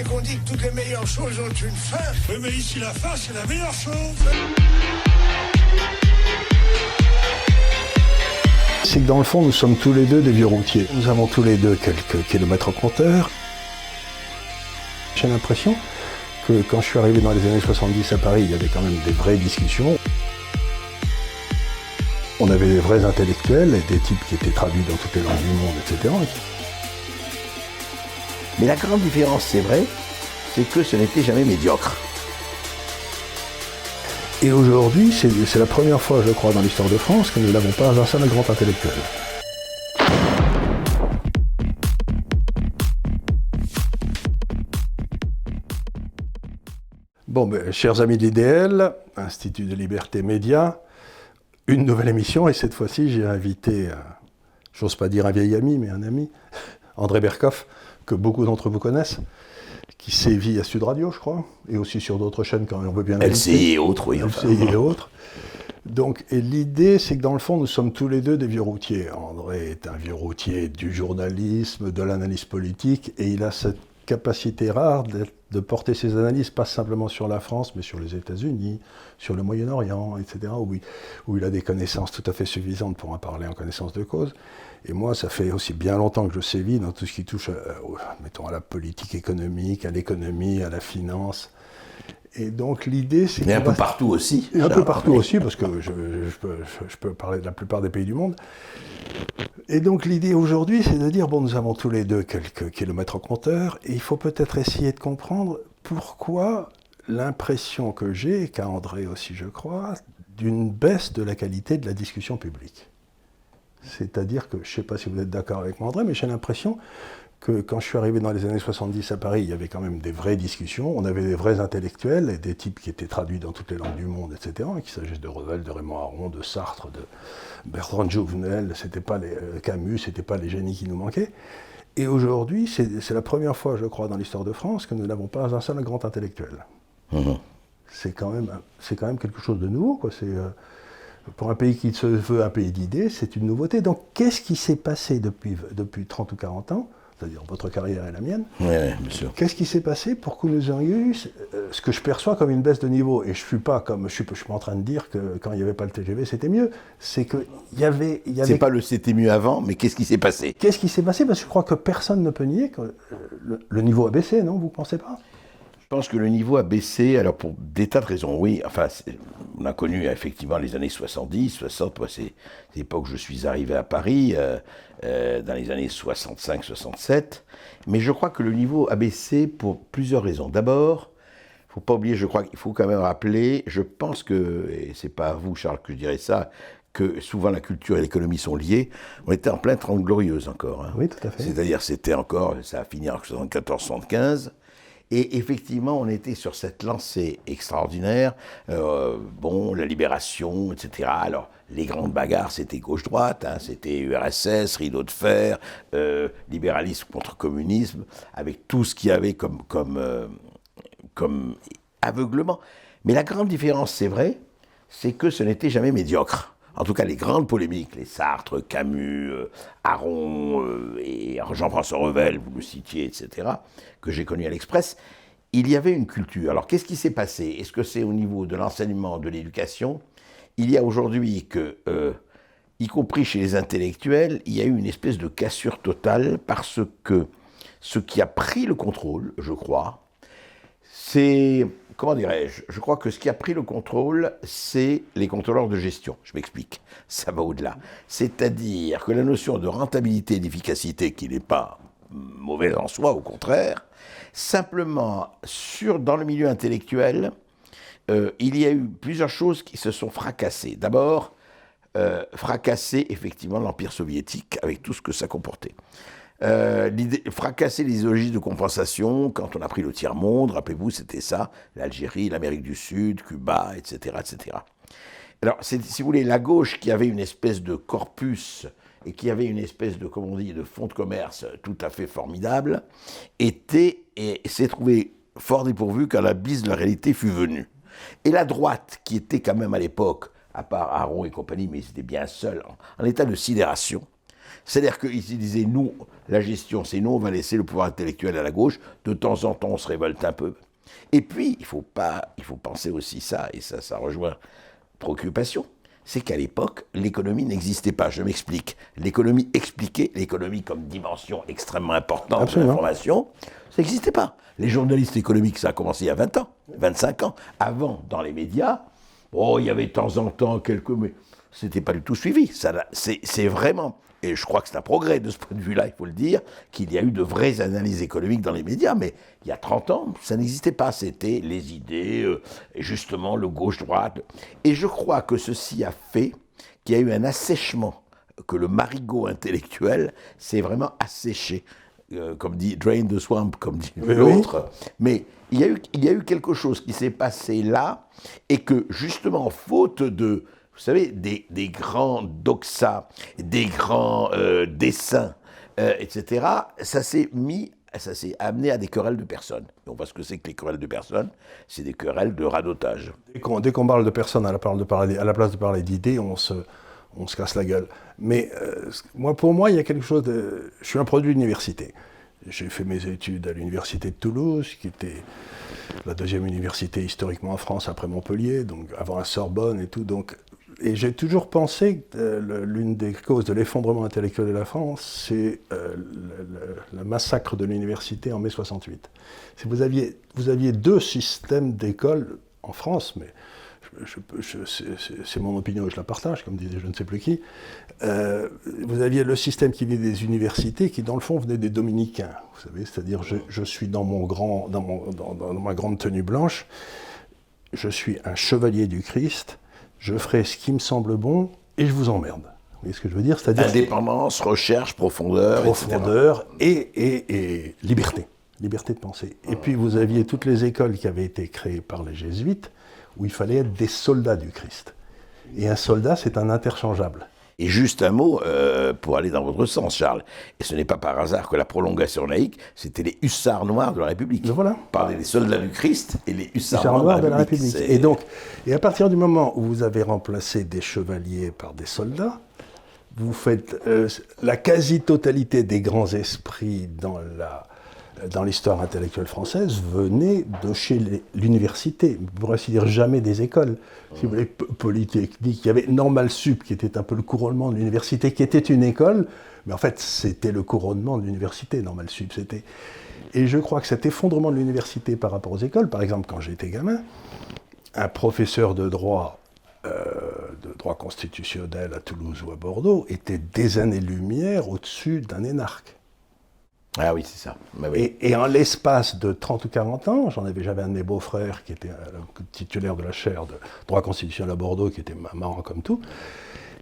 bien qu'on dit que toutes les meilleures choses ont une fin. Oui, mais ici, la fin, c'est la meilleure chose. C'est que dans le fond, nous sommes tous les deux des vieux routiers. Nous avons tous les deux quelques kilomètres au compteur. J'ai l'impression que quand je suis arrivé dans les années 70 à Paris, il y avait quand même des vraies discussions. On avait des vrais intellectuels et des types qui étaient traduits dans toutes les langues du monde, etc. Mais la grande différence, c'est vrai, c'est que ce n'était jamais médiocre. Et aujourd'hui, c'est la première fois, je crois, dans l'histoire de France que nous n'avons pas un seul grand intellectuel. Bon, chers amis de l'IDL, Institut de Liberté Média, une nouvelle émission, et cette fois-ci, j'ai invité, j'ose pas dire un vieil ami, mais un ami, André Berkoff, que beaucoup d'entre vous connaissent, qui sévit à Sud Radio, je crois, et aussi sur d'autres chaînes quand on veut bien LCI et autres, oui. LCI et autres. Donc, et l'idée, c'est que dans le fond, nous sommes tous les deux des vieux routiers. André est un vieux routier du journalisme, de l'analyse politique, et il a cette capacité rare de porter ses analyses, pas simplement sur la France, mais sur les États-Unis, sur le Moyen-Orient, etc., où il a des connaissances tout à fait suffisantes pour en parler en connaissance de cause. Et moi, ça fait aussi bien longtemps que je sévis dans tout ce qui touche, mettons, à la politique économique, à l'économie, à la finance. Et donc l'idée, c'est... Mais un peu partout aussi. Et un peu partout aussi, parce que je peux parler de la plupart des pays du monde. Et donc l'idée aujourd'hui, c'est de dire, bon, nous avons tous les deux quelques kilomètres au compteur, et il faut peut-être essayer de comprendre pourquoi l'impression que j'ai, et qu'a André aussi, je crois, d'une baisse de la qualité de la discussion publique. C'est-à-dire que, je ne sais pas si vous êtes d'accord avec moi, André, mais j'ai l'impression que quand je suis arrivé dans les années 70 à Paris, il y avait quand même des vraies discussions, on avait des vrais intellectuels, et des types qui étaient traduits dans toutes les langues du monde, etc., qu'il s'agisse de Revel, de Raymond Aron, de Sartre, de Bertrand Jouvenel, c'était pas Camus, c'était pas les génies qui nous manquaient. Et aujourd'hui, c'est la première fois, je crois, dans l'histoire de France que nous n'avons pas un seul grand intellectuel. Mmh. C'est quand même quelque chose de nouveau, quoi. Pour un pays qui se veut un pays d'idées, c'est une nouveauté. Donc, qu'est-ce qui s'est passé depuis 30 ou 40 ans, c'est-à-dire votre carrière et la mienne? Oui, bien sûr. Qu'est-ce qui s'est passé pour que nous ayons eu ce que je perçois comme une baisse de niveau? Et je suis pas en train de dire que quand il n'y avait pas le TGV, c'était mieux. C'est qu'il y avait... C'est pas le c'était mieux avant, mais qu'est-ce qui s'est passé? Qu'est-ce qui s'est passé? Parce que je crois que personne ne peut nier que le niveau a baissé, non? Vous ne pensez pas? Je pense que le niveau a baissé, alors pour des tas de raisons, oui. Enfin, on a connu effectivement les années 70, 60, moi c'est l'époque où je suis arrivé à Paris, dans les années 65, 67. Mais je crois que le niveau a baissé pour plusieurs raisons. D'abord, il ne faut pas oublier, je crois qu'il faut quand même rappeler, je pense que, et c'est pas à vous Charles que je dirais ça, que souvent la culture et l'économie sont liées, on était en pleine Trente Glorieuses encore. Hein. Oui, tout à fait. C'est-à-dire, c'était encore, ça a fini en 74-75. Et effectivement, on était sur cette lancée extraordinaire, la libération, etc. Alors, les grandes bagarres, c'était gauche-droite, hein, c'était URSS, rideau de fer, libéralisme contre communisme, avec tout ce qu'il y avait comme aveuglement. Mais la grande différence, c'est vrai, c'est que ce n'était jamais médiocre. En tout cas, les grandes polémiques, les Sartre, Camus, Aron et Jean-François Revel, vous le citiez, etc., que j'ai connu à l'Express, il y avait une culture. Alors, qu'est-ce qui s'est passé? Est-ce que c'est au niveau de l'enseignement, de l'éducation? Il y a aujourd'hui que, y compris chez les intellectuels, il y a eu une espèce de cassure totale parce que ce qui a pris le contrôle, je crois, c'est... Comment dirais-je? Je crois que ce qui a pris le contrôle, c'est les contrôleurs de gestion. Je m'explique, ça va au-delà. C'est-à-dire que la notion de rentabilité et d'efficacité, qui n'est pas mauvaise en soi, au contraire, simplement, dans le milieu intellectuel, il y a eu plusieurs choses qui se sont fracassées. D'abord, fracasser effectivement l'Empire soviétique avec tout ce que ça comportait. Fracasser les idéologies de compensation quand on a pris le tiers-monde, rappelez-vous, c'était ça, l'Algérie, l'Amérique du Sud, Cuba, etc., etc. Alors, si vous voulez, la gauche qui avait une espèce de corpus et qui avait une espèce de, comme on dit, de fonds de commerce tout à fait formidable, s'est trouvée fort dépourvue quand la bise de la réalité fut venue. Et la droite, qui était quand même à l'époque, à part Aron et compagnie, mais ils étaient bien seuls, en état de sidération, C'est-à-dire qu'ils disaient, nous, la gestion, c'est nous, on va laisser le pouvoir intellectuel à la gauche, de temps en temps, on se révolte un peu. Et puis, il faut penser aussi ça, et ça rejoint préoccupation, c'est qu'à l'époque, l'économie n'existait pas. Je m'explique. L'économie expliquée, l'économie comme dimension extrêmement importante de l'information, ça n'existait pas. Les journalistes économiques, ça a commencé il y a 20 ans, 25 ans. Avant, dans les médias, il y avait de temps en temps quelques... Mais c'était pas du tout suivi. C'est vraiment... Et je crois que c'est un progrès de ce point de vue-là, il faut le dire, qu'il y a eu de vraies analyses économiques dans les médias, mais il y a 30 ans, ça n'existait pas. C'était les idées, justement, le gauche-droite. Et je crois que ceci a fait qu'il y a eu un assèchement, que le marigot intellectuel s'est vraiment asséché, comme dit Drain the Swamp, comme dit l'autre. Mais il y a eu quelque chose qui s'est passé là, et que, justement, faute de... Vous savez, des grands doxas, des grands dessins, etc., ça s'est amené à des querelles de personnes. Et on voit ce que c'est que les querelles de personnes, c'est des querelles de radotage. Dès qu'on parle de personnes à la place de parler d'idées, on se casse la gueule. Mais pour moi, il y a quelque chose de... Je suis un produit d'université. J'ai fait mes études à l'université de Toulouse, qui était la deuxième université historiquement en France après Montpellier, donc avant la Sorbonne et tout. Et j'ai toujours pensé que l'une des causes de l'effondrement intellectuel de la France, c'est le massacre de l'université en mai 68. Vous aviez deux systèmes d'écoles en France, mais c'est mon opinion et je la partage, comme disait je ne sais plus qui. Vous aviez le système qui venait des universités, qui dans le fond venait des dominicains. Vous savez, c'est-à-dire je suis dans ma grande tenue blanche, je suis un chevalier du Christ. Je ferai ce qui me semble bon et je vous emmerde. Vous voyez ce que je veux dire? C'est-à-dire indépendance, recherche, profondeur, et liberté. Liberté de penser. Et puis vous aviez toutes les écoles qui avaient été créées par les jésuites, où il fallait être des soldats du Christ. Et un soldat, c'est un interchangeable. Et juste un mot pour aller dans votre sens, Charles. Et ce n'est pas par hasard que la prolongation laïque, c'était les hussards noirs de la République. Voilà. On parlait des soldats du Christ et les hussards noirs de la République. Et à partir du moment où vous avez remplacé des chevaliers par des soldats, vous faites la quasi-totalité des grands esprits dans l'histoire intellectuelle française venaient de chez l'université, pour ainsi dire jamais des écoles. Si vous voulez, Polytechnique, il y avait Normal Sup qui était un peu le couronnement de l'université, qui était une école, mais en fait c'était le couronnement de l'université, Normal Sup. Et je crois que cet effondrement de l'université par rapport aux écoles, par exemple quand j'étais gamin, un professeur de droit constitutionnel à Toulouse ou à Bordeaux était des années-lumière au-dessus d'un énarque. Ah oui, c'est ça. Bah oui. Et en l'espace de 30 ou 40 ans, j'avais un de mes beaux-frères qui était titulaire de la chaire de droit constitutionnel à Bordeaux, qui était marrant comme tout.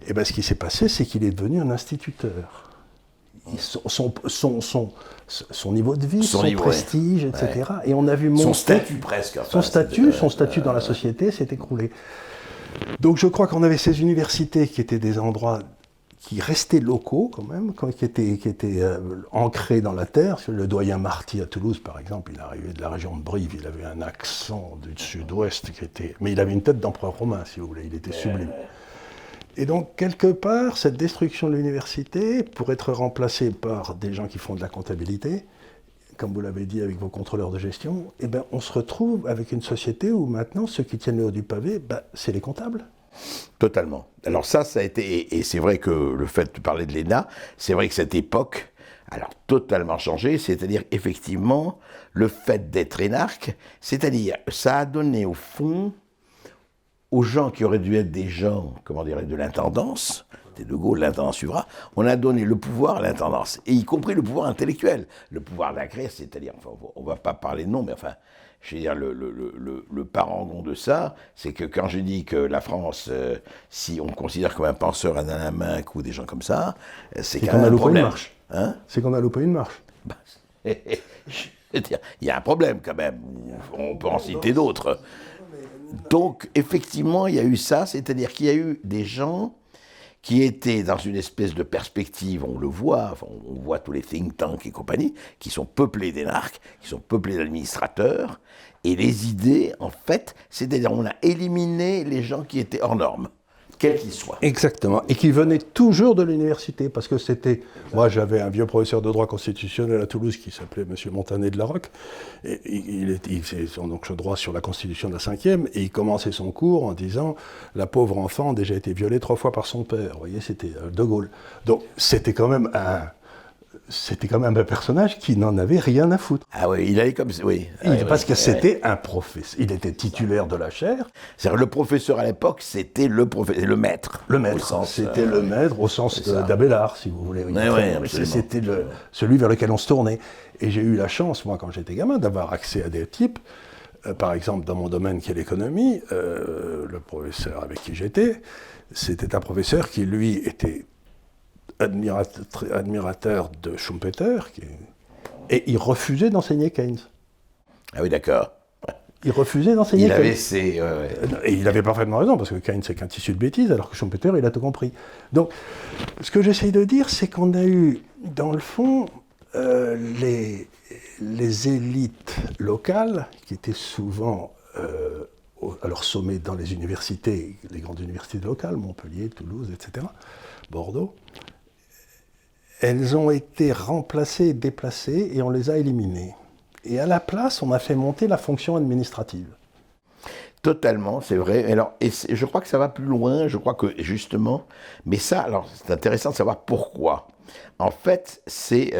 Et bien ce qui s'est passé, c'est qu'il est devenu un instituteur. Son niveau de vie, son prestige, etc. Ouais. Et on a vu monter... Son statut presque. Son statut dans la société s'est écroulé. Donc je crois qu'on avait ces universités qui étaient des endroits qui restaient locaux quand même, qui étaient ancrés dans la terre. Le doyen Marty à Toulouse, par exemple, il arrivait de la région de Brive, il avait un accent du sud-ouest qui était... Mais il avait une tête d'empereur romain, si vous voulez, il était sublime. Et donc, quelque part, cette destruction de l'université, pour être remplacée par des gens qui font de la comptabilité, comme vous l'avez dit avec vos contrôleurs de gestion, eh ben, on se retrouve avec une société où maintenant, ceux qui tiennent le haut du pavé, c'est les comptables. Totalement. Alors ça a été, et c'est vrai que le fait de parler de l'ENA, c'est vrai que cette époque, alors totalement changé, c'est-à-dire effectivement, le fait d'être énarque, c'est-à-dire, ça a donné au fond, aux gens qui auraient dû être des gens, comment dirais-je, de l'intendance, c'était De Gaulle, l'intendance suivra, on a donné le pouvoir à l'intendance, et y compris le pouvoir intellectuel, le pouvoir d'agrès, c'est-à-dire, enfin, on ne va pas parler de nom, mais enfin, je veux dire, le parangon de ça, c'est que quand je dis que la France, si on considère comme un penseur à Alain Minck ou des gens comme ça, c'est quand même un problème. Hein, c'est qu'on a loupé une marche. Je veux dire, il y a un problème quand même, on peut en citer d'autres. Donc, effectivement, il y a eu ça, c'est-à-dire qu'il y a eu des gens qui étaient dans une espèce de perspective, on le voit, enfin, on voit tous les think tanks et compagnie, qui sont peuplés d'énarques, qui sont peuplés d'administrateurs, et les idées, en fait, c'est-à-dire on a éliminé les gens qui étaient hors normes. quel qu'il soit. Exactement, et qui venait toujours de l'université, parce que c'était... Moi, j'avais un vieux professeur de droit constitutionnel à Toulouse qui s'appelait M. Montanet de la Roque, et il faisait donc droit sur la Constitution de la 5e, et il commençait son cours en disant « La pauvre enfant a déjà été violée 3 fois par son père ». Vous voyez, c'était De Gaulle. Donc, c'était quand même un personnage qui n'en avait rien à foutre. Ah oui, il allait comme ça, oui. Parce que c'était un professeur. Il était titulaire de la chaire. C'est-à-dire le professeur à l'époque, c'était le maître. Le maître, c'était le maître au sens d'Abélard, si vous voulez. C'était celui vers lequel on se tournait. Et j'ai eu la chance, moi, quand j'étais gamin, d'avoir accès à des types. Par exemple, dans mon domaine qui est l'économie, le professeur avec qui j'étais, c'était un professeur qui, lui, était admirateur de Schumpeter, et il refusait d'enseigner Keynes. Ah oui, d'accord. Il refusait d'enseigner Keynes. Et il avait parfaitement raison, parce que Keynes, c'est qu'un tissu de bêtises, alors que Schumpeter, il a tout compris. Donc, ce que j'essaye de dire, c'est qu'on a eu, dans le fond, les élites locales, qui étaient souvent à leur sommet dans les universités, les grandes universités locales, Montpellier, Toulouse, etc., Bordeaux, elles ont été remplacées, déplacées, et on les a éliminées. Et à la place, on a fait monter la fonction administrative. Totalement, c'est vrai. Alors, je crois que ça va plus loin, je crois que justement, mais ça, alors c'est intéressant de savoir pourquoi. En fait, c'est,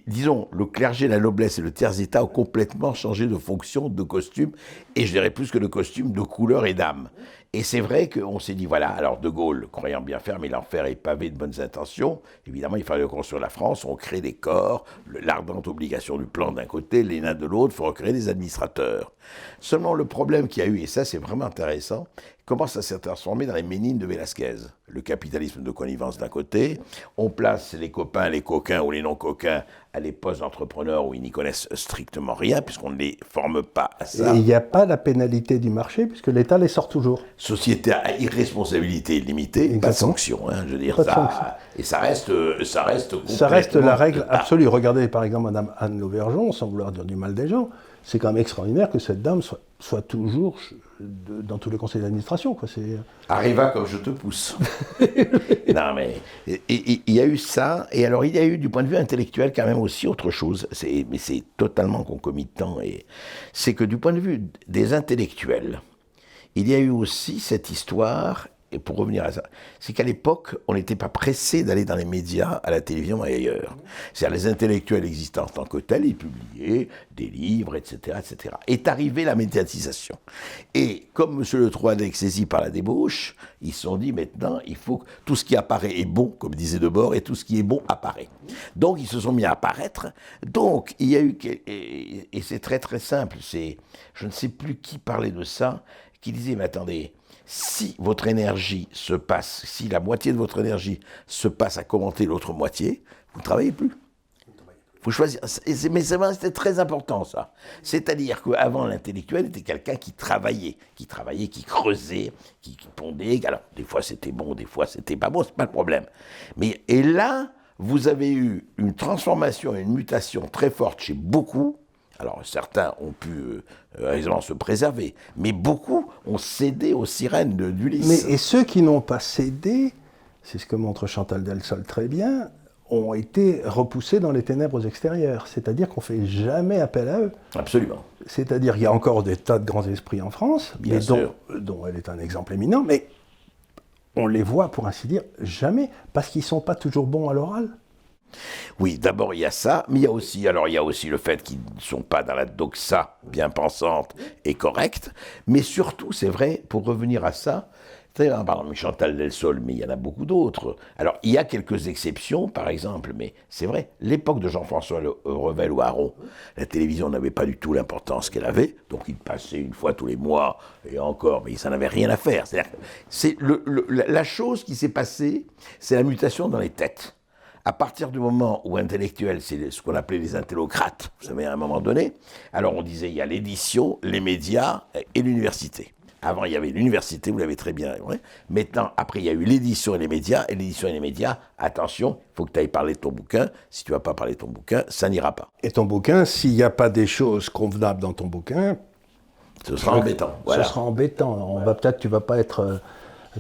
disons, le clergé, la noblesse et le tiers-état ont complètement changé de fonction, de costume, et je dirais plus que de costume, de couleur et d'âme. Et c'est vrai qu'on s'est dit, voilà, alors De Gaulle, croyant bien faire, mais l'enfer est pavé de bonnes intentions, évidemment, il fallait reconstruire la France, on crée des corps, l'ardente obligation du plan d'un côté, l'ENA de l'autre, il faut recréer des administrateurs. Seulement, le problème qu'il y a eu, et ça c'est vraiment intéressant, comment ça s'est transformé dans les Ménines de Velasquez. Le capitalisme de connivence d'un côté, on place les copains, les coquins ou les non-coquins à des postes d'entrepreneurs où ils n'y connaissent strictement rien, puisqu'on ne les forme pas à ça. Et il n'y a pas la pénalité du marché, puisque l'État les sort toujours. Société à irresponsabilité limitée, exactement. Pas de sanction, hein, je veux dire ça. Et ça reste complètement... Ça reste la règle absolue. Regardez par exemple Madame Anne Lauvergeon, sans vouloir dire du mal des gens, c'est quand même extraordinaire que cette dame soit toujours dans tous les conseils d'administration, quoi. Arriva comme je te pousse. Non, mais il y a eu ça, et alors il y a eu du point de vue intellectuel quand même aussi autre chose, mais c'est totalement concomitant, et c'est que du point de vue des intellectuels, il y a eu aussi cette histoire, et pour revenir à ça, c'est qu'à l'époque, on n'était pas pressé d'aller dans les médias, à la télévision et ailleurs. C'est-à-dire les intellectuels existants en tant que tels, ils publiaient des livres, etc., etc. Est arrivée la médiatisation. Et comme M. Le Troinet, saisi par la débauche, ils se sont dit maintenant, il faut que tout ce qui apparaît est bon, comme disait Debord, et tout ce qui est bon apparaît. Donc ils se sont mis à apparaître. Donc il y a eu, et c'est très très simple, je ne sais plus qui parlait de ça, qui disait, mais attendez, si votre énergie se passe, si la moitié de votre énergie se passe à commenter l'autre moitié, vous ne travaillez plus. Il faut choisir. Mais c'était très important, ça. C'est-à-dire qu'avant, l'intellectuel était quelqu'un qui travaillait, qui creusait, qui pondait. Alors, des fois, c'était bon, des fois, c'était pas bon, c'est pas le problème. Et là, vous avez eu une transformation, une mutation très forte chez beaucoup. Alors, certains ont pu aisément se préserver, mais beaucoup ont cédé aux sirènes d'Ulysse. Et ceux qui n'ont pas cédé, c'est ce que montre Chantal Delsol très bien, ont été repoussés dans les ténèbres extérieures. C'est-à-dire qu'on ne fait jamais appel à eux. Absolument. C'est-à-dire qu'il y a encore des tas de grands esprits en France, bien sûr, dont elle est un exemple éminent, mais on les voit, pour ainsi dire, jamais, parce qu'ils ne sont pas toujours bons à l'oral. Oui, d'abord il y a ça, mais il y a aussi le fait qu'ils ne sont pas dans la doxa bien pensante et correcte, mais surtout, c'est vrai, pour revenir à ça, par exemple Chantal Delsol, mais il y en a beaucoup d'autres. Alors, il y a quelques exceptions, par exemple, mais c'est vrai, l'époque de Jean-François Revel ou Aron, la télévision n'avait pas du tout l'importance qu'elle avait, donc il passait une fois tous les mois, et encore, mais ça n'avait rien à faire. C'est la chose qui s'est passée, c'est la mutation dans les têtes. À partir du moment où intellectuel, c'est ce qu'on appelait les intellocrates, vous savez, à un moment donné, alors on disait il y a l'édition, les médias et l'université. Avant, il y avait l'université, vous l'avez très bien vrai. Maintenant, après, il y a eu l'édition et les médias. Et l'édition et les médias, attention, il faut que tu ailles parler de ton bouquin. Si tu ne vas pas parler de ton bouquin, ça n'ira pas. Et ton bouquin, s'il n'y a pas des choses convenables dans ton bouquin... Ce sera embêtant. Voilà. Ce sera embêtant. Tu ne vas pas être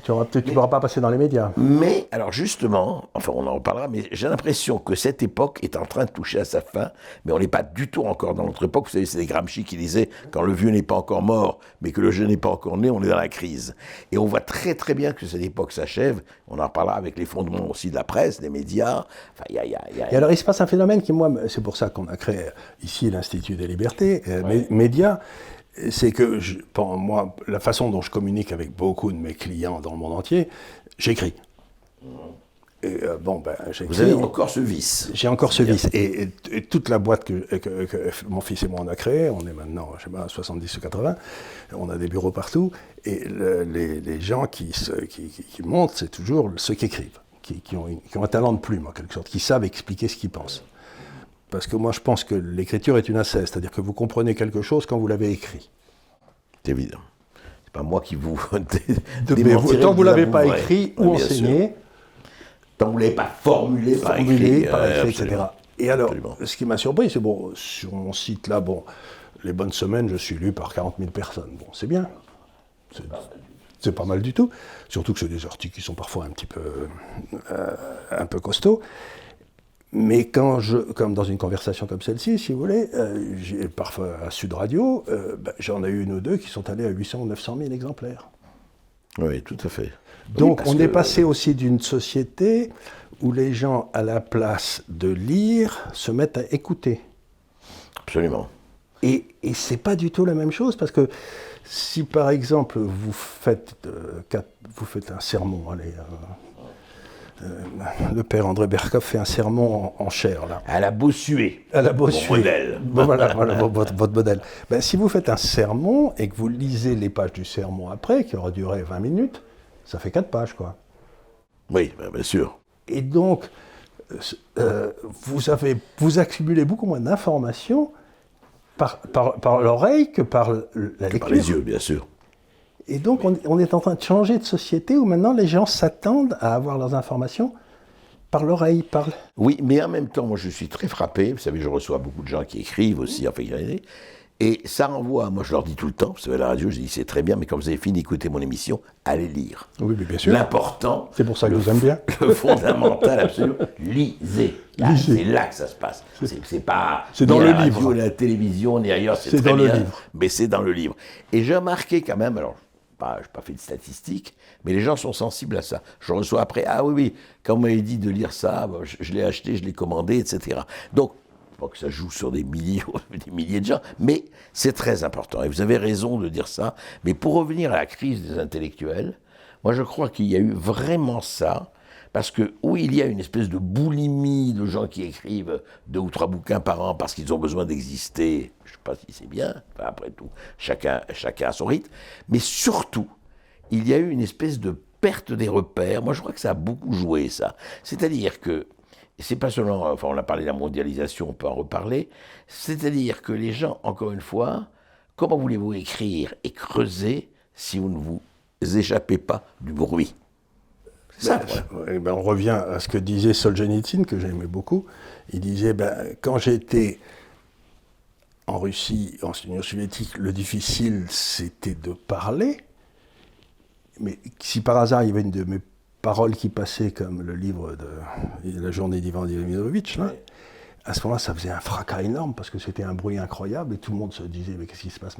Tu ne pourras pas passer dans les médias. Mais, alors justement, enfin on en reparlera, mais j'ai l'impression que cette époque est en train de toucher à sa fin, mais on n'est pas du tout encore dans notre époque. Vous savez, c'est des Gramsci qui disaient, quand le vieux n'est pas encore mort, mais que le jeune n'est pas encore né, on est dans la crise. Et on voit très très bien que cette époque s'achève. On en reparlera avec l'effondrement aussi de la presse, des médias. Enfin, Et alors il se passe un phénomène qui, moi, c'est pour ça qu'on a créé ici l'Institut des libertés, médias. C'est que, moi, la façon dont je communique avec beaucoup de mes clients dans le monde entier, j'écris. Et, j'écris. Vous avez encore ce vice. J'ai encore ce vice. Et toute la boîte que mon fils et moi on a créée, on est maintenant, je sais pas, 70 ou 80, on a des bureaux partout, et les gens qui montent, c'est toujours ceux qui écrivent, qui ont un talent de plume, en quelque sorte, qui savent expliquer ce qu'ils pensent. Parce que moi, je pense que l'écriture est une assesse, c'est-à-dire que vous comprenez quelque chose quand vous l'avez écrit. C'est évident. C'est pas moi qui vous tant que vous ne l'avez pas écrit ou enseigné, tant que vous ne l'avez pas formulé, par écrit, etc. Et alors, ce qui m'a surpris, c'est sur mon site là, les bonnes semaines, je suis lu par 40 000 personnes. Bon, c'est bien. C'est pas mal du tout. Surtout que c'est des articles qui sont parfois un peu costauds. Mais comme dans une conversation comme celle-ci, si vous voulez, parfois à Sud Radio, j'en ai eu une ou deux qui sont allés à 800 ou 900 000 exemplaires. Oui, tout à fait. Donc on est passé aussi d'une société où les gens, à la place de lire, se mettent à écouter. Absolument. Et c'est pas du tout la même chose, parce que si par exemple vous faites un sermon, le père André Berkoff fait un sermon en chair, là. À la Bossuet. À la Bossuet. Mon modèle. Voilà votre modèle. Si vous faites un sermon et que vous lisez les pages du sermon après, qui aura duré 20 minutes, ça fait 4 pages, quoi. Oui, bien sûr. Et donc, vous accumulez beaucoup moins d'informations par l'oreille que par la lecture. Par les yeux, bien sûr. Et donc, on est en train de changer de société où maintenant les gens s'attendent à avoir leurs informations par l'oreille. Oui, mais en même temps, moi je suis très frappé. Vous savez, je reçois beaucoup de gens qui écrivent aussi, et ça renvoie, moi je leur dis tout le temps, vous savez, à la radio, je dis c'est très bien, mais quand vous avez fini d'écouter mon émission, allez lire. Oui, mais bien sûr. L'important. C'est pour ça que je vous aime bien. Le fondamental, absolument. Lisez. C'est là que ça se passe. C'est pas. C'est dans le livre. Radio, la télévision, ni ailleurs, c'est très bien. Mais c'est dans le livre. Et j'ai remarqué quand même, alors, je n'ai pas fait de statistiques, mais les gens sont sensibles à ça. Je reçois après, ah oui, quand on m'avait dit de lire ça, je l'ai acheté, je l'ai commandé, etc. Donc, pas que ça joue sur des milliers de gens, mais c'est très important. Et vous avez raison de dire ça. Mais pour revenir à la crise des intellectuels, moi je crois qu'il y a eu vraiment ça, parce que oui, il y a une espèce de boulimie de gens qui écrivent 2 ou 3 bouquins par an parce qu'ils ont besoin d'exister. Je ne sais pas si c'est bien, enfin, après tout, chacun a son rythme. Mais surtout, il y a eu une espèce de perte des repères. Moi je crois que ça a beaucoup joué, ça. C'est-à-dire que, c'est pas seulement, enfin on a parlé de la mondialisation, on peut en reparler, c'est-à-dire que les gens, encore une fois, comment voulez-vous écrire et creuser si vous ne vous échappez pas du bruit? C'est ça. On revient à ce que disait Solzhenitsyn, que j'aimais beaucoup. Il disait, quand j'étais en Russie, en Union soviétique, le difficile c'était de parler, mais si par hasard il y avait une de mes paroles qui passaient comme le livre de La journée d'Ivan Diminovitch, là, à ce moment-là, ça faisait un fracas énorme parce que c'était un bruit incroyable et tout le monde se disait mais qu'est-ce qui se passe,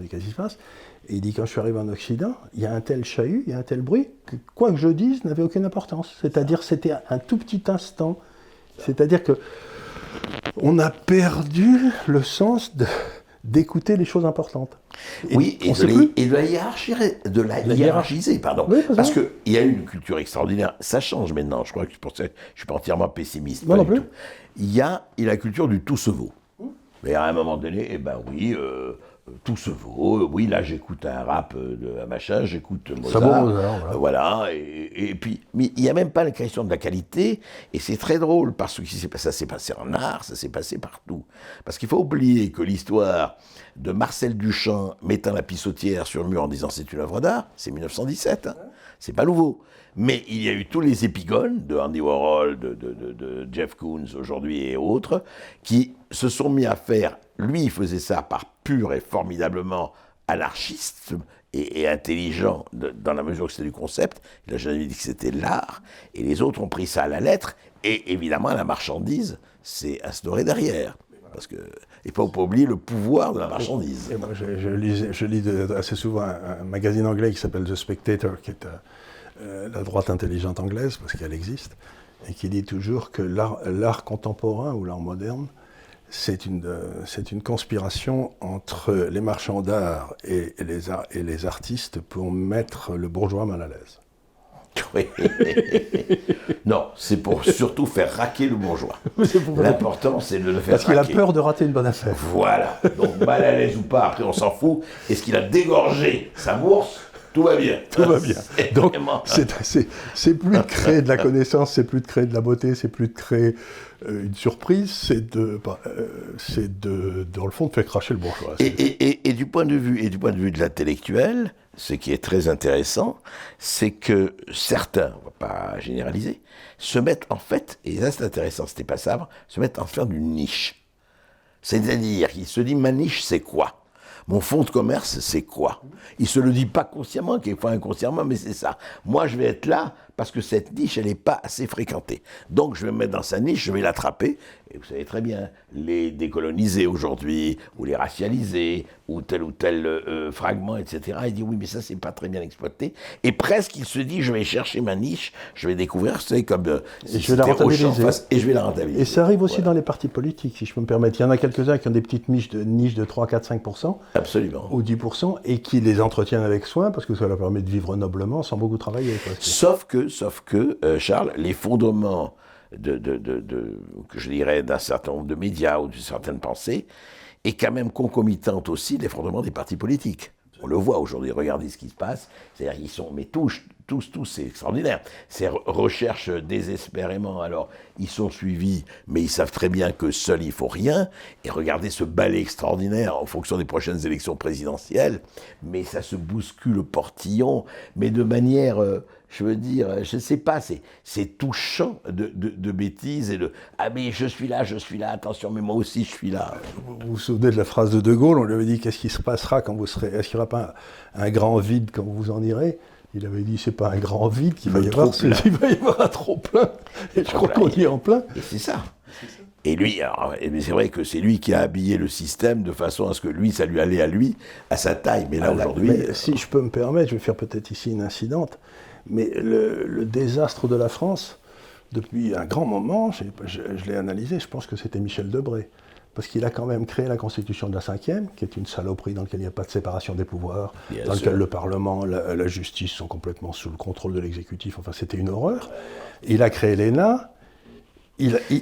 Et il dit quand je suis arrivé en Occident, il y a un tel chahut, il y a un tel bruit que quoi que je dise n'avait aucune importance. C'est-à-dire c'était un tout petit instant. C'est-à-dire que on a perdu le sens d'écouter les choses importantes. Oui, et de la hiérarchiser, pardon. Oui, parce qu'il y a une culture extraordinaire. Ça change maintenant, je crois que je ne suis pas entièrement pessimiste. Non, non plus. Il y a la culture du tout se vaut. Mais à un moment donné, tout se vaut. Oui, là, j'écoute un rap de un machin, j'écoute Mozart. Voilà. Et puis, mais il n'y a même pas la question de la qualité. Et c'est très drôle parce que ça s'est passé en art, ça s'est passé partout. Parce qu'il faut oublier que l'histoire de Marcel Duchamp mettant la pissotière sur le mur en disant c'est une œuvre d'art, c'est 1917. C'est pas nouveau. Mais il y a eu tous les épigones de Andy Warhol, de Jeff Koons aujourd'hui et autres, qui se sont mis à faire. Lui, il faisait ça par pur et formidablement anarchiste et intelligent dans la mesure que c'était du concept. Il n'a jamais dit que c'était l'art. Et les autres ont pris ça à la lettre. Et évidemment, la marchandise s'est instaurée derrière. Parce que, et pas oublier le pouvoir de la marchandise. Et moi, je lis assez souvent un magazine anglais qui s'appelle The Spectator, qui est la droite intelligente anglaise, parce qu'elle existe, et qui dit toujours que l'art contemporain ou l'art moderne, c'est une conspiration entre les marchands d'art et les artistes pour mettre le bourgeois mal à l'aise. Oui. Non, c'est pour surtout faire raquer le bourgeois. L'important, c'est de le faire raquer. Parce qu'il a peur de rater une bonne affaire. Voilà. Donc, mal à l'aise ou pas, après, on s'en fout. Est-ce qu'il a dégorgé sa bourse? Tout va bien. Tout va bien. Donc, c'est plus de créer de la connaissance, c'est plus de créer de la beauté, c'est plus de créer une surprise, c'est dans le fond, de faire cracher le bourgeois. Et du point de vue de l'intellectuel, ce qui est très intéressant, c'est que certains, on ne va pas généraliser, se mettent en fait, et ça c'est intéressant, c'était pas ça, se mettent en faire d'une niche. C'est-à-dire qu'il se dit, ma niche c'est quoi? Mon fonds de commerce, c'est quoi? Il ne se le dit pas consciemment, quelquefois inconsciemment, mais c'est ça. Moi, je vais être là parce que cette niche, elle n'est pas assez fréquentée. Donc, je vais me mettre dans sa niche, je vais l'attraper. Et vous savez très bien, les décolonisés aujourd'hui, ou les racialisés, ou tel fragment, etc., il dit oui, mais ça, c'est pas très bien exploité. Et presque, il se dit, je vais chercher ma niche, je vais découvrir, c'est comme... et je vais la rentabiliser. Et je vais la rentabiliser. Et ça arrive aussi dans les partis politiques, si je peux me permettre. Il y en a quelques-uns qui ont des petites niches de 3, 4, 5%. Absolument. Ou 10%, et qui les entretiennent avec soin, parce que ça leur permet de vivre noblement, sans beaucoup travailler. Quoi. Sauf que, Charles, les fondements que je dirais d'un certain nombre de médias ou d'une certaine pensée est quand même concomitante aussi des fondements des partis politiques. On le voit aujourd'hui, regardez ce qui se passe, c'est-à-dire ils sont, mais tous, c'est extraordinaire. Ces recherches désespérément, alors ils sont suivis, mais ils savent très bien que seul il faut rien, et regardez ce balai extraordinaire en fonction des prochaines élections présidentielles, mais ça se bouscule au portillon, mais de manière... je veux dire, je ne sais pas, c'est touchant de bêtises et de « Ah mais je suis là, attention, mais moi aussi je suis là ». Vous vous souvenez de la phrase de De Gaulle, on lui avait dit « Qu'est-ce qui se passera quand vous serez... Est-ce qu'il n'y aura pas un grand vide quand vous en irez ?» Il avait dit « C'est pas un grand vide qu'il va y avoir, il va y avoir un trop-plein. » Et je crois qu'on y est en plein. Et c'est ça. Et lui, mais c'est vrai que c'est lui qui a habillé le système de façon à ce que lui, ça lui allait à lui, à sa taille. Mais là, aujourd'hui... Si je peux me permettre, je vais faire peut-être ici une incidente, mais le désastre de la France, depuis un grand moment, je l'ai analysé, je pense que c'était Michel Debré. Parce qu'il a quand même créé la Constitution de la 5e, qui est une saloperie dans laquelle il n'y a pas de séparation des pouvoirs, dans laquelle le Parlement, la justice sont complètement sous le contrôle de l'exécutif. Enfin, c'était une horreur. Il a créé l'ENA.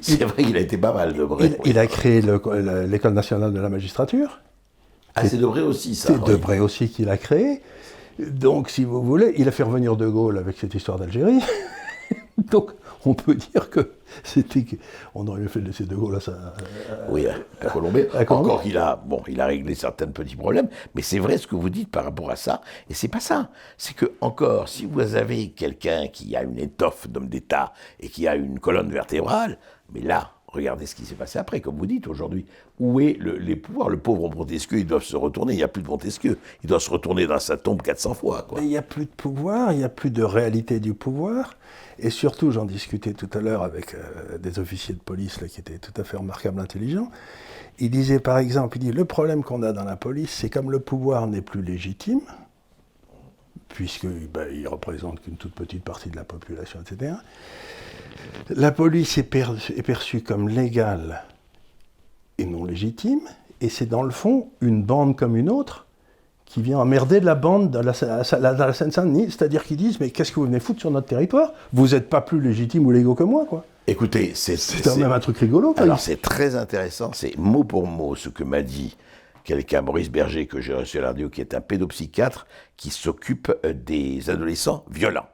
C'est vrai qu'il a été pas mal, Debré. Il a créé l'École nationale de la magistrature. Ah, c'est Debré aussi, ça. C'est Debré aussi qui l'a créé. Donc, si vous voulez, il a fait revenir De Gaulle avec cette histoire d'Algérie. Donc, on peut dire que on aurait mieux fait de laisser De Gaulle à ça. Oui, à Colombie. Encore qu'il a réglé certains petits problèmes, mais c'est vrai ce que vous dites par rapport à ça, et c'est pas ça. C'est que, encore, si vous avez quelqu'un qui a une étoffe d'homme d'État et qui a une colonne vertébrale, mais là, regardez ce qui s'est passé après, comme vous dites aujourd'hui. Où est les pouvoirs? Le pauvre Montesquieu, ils doivent se retourner. Il n'y a plus de Montesquieu. Il doit se retourner dans sa tombe 400 fois. Quoi. Mais il n'y a plus de pouvoir, il n'y a plus de réalité du pouvoir. Et surtout, j'en discutais tout à l'heure avec des officiers de police là, qui étaient tout à fait remarquables, intelligents. Ils disaient par exemple, le problème qu'on a dans la police, c'est comme le pouvoir n'est plus légitime, puisqu'il représente qu'une toute petite partie de la population, etc. La police est perçue comme légale et non légitime, et c'est dans le fond une bande comme une autre qui vient emmerder de la bande dans la Seine-Saint-Denis, c'est-à-dire qu'ils disent « Mais qu'est-ce que vous venez foutre sur notre territoire? Vous n'êtes pas plus légitime ou légaux que moi, quoi. » Écoutez, c'est quand même un truc rigolo. Alors c'est très intéressant, c'est mot pour mot ce que m'a dit quelqu'un, Maurice Berger, que j'ai reçu à la radio, qui est un pédopsychiatre qui s'occupe des adolescents violents.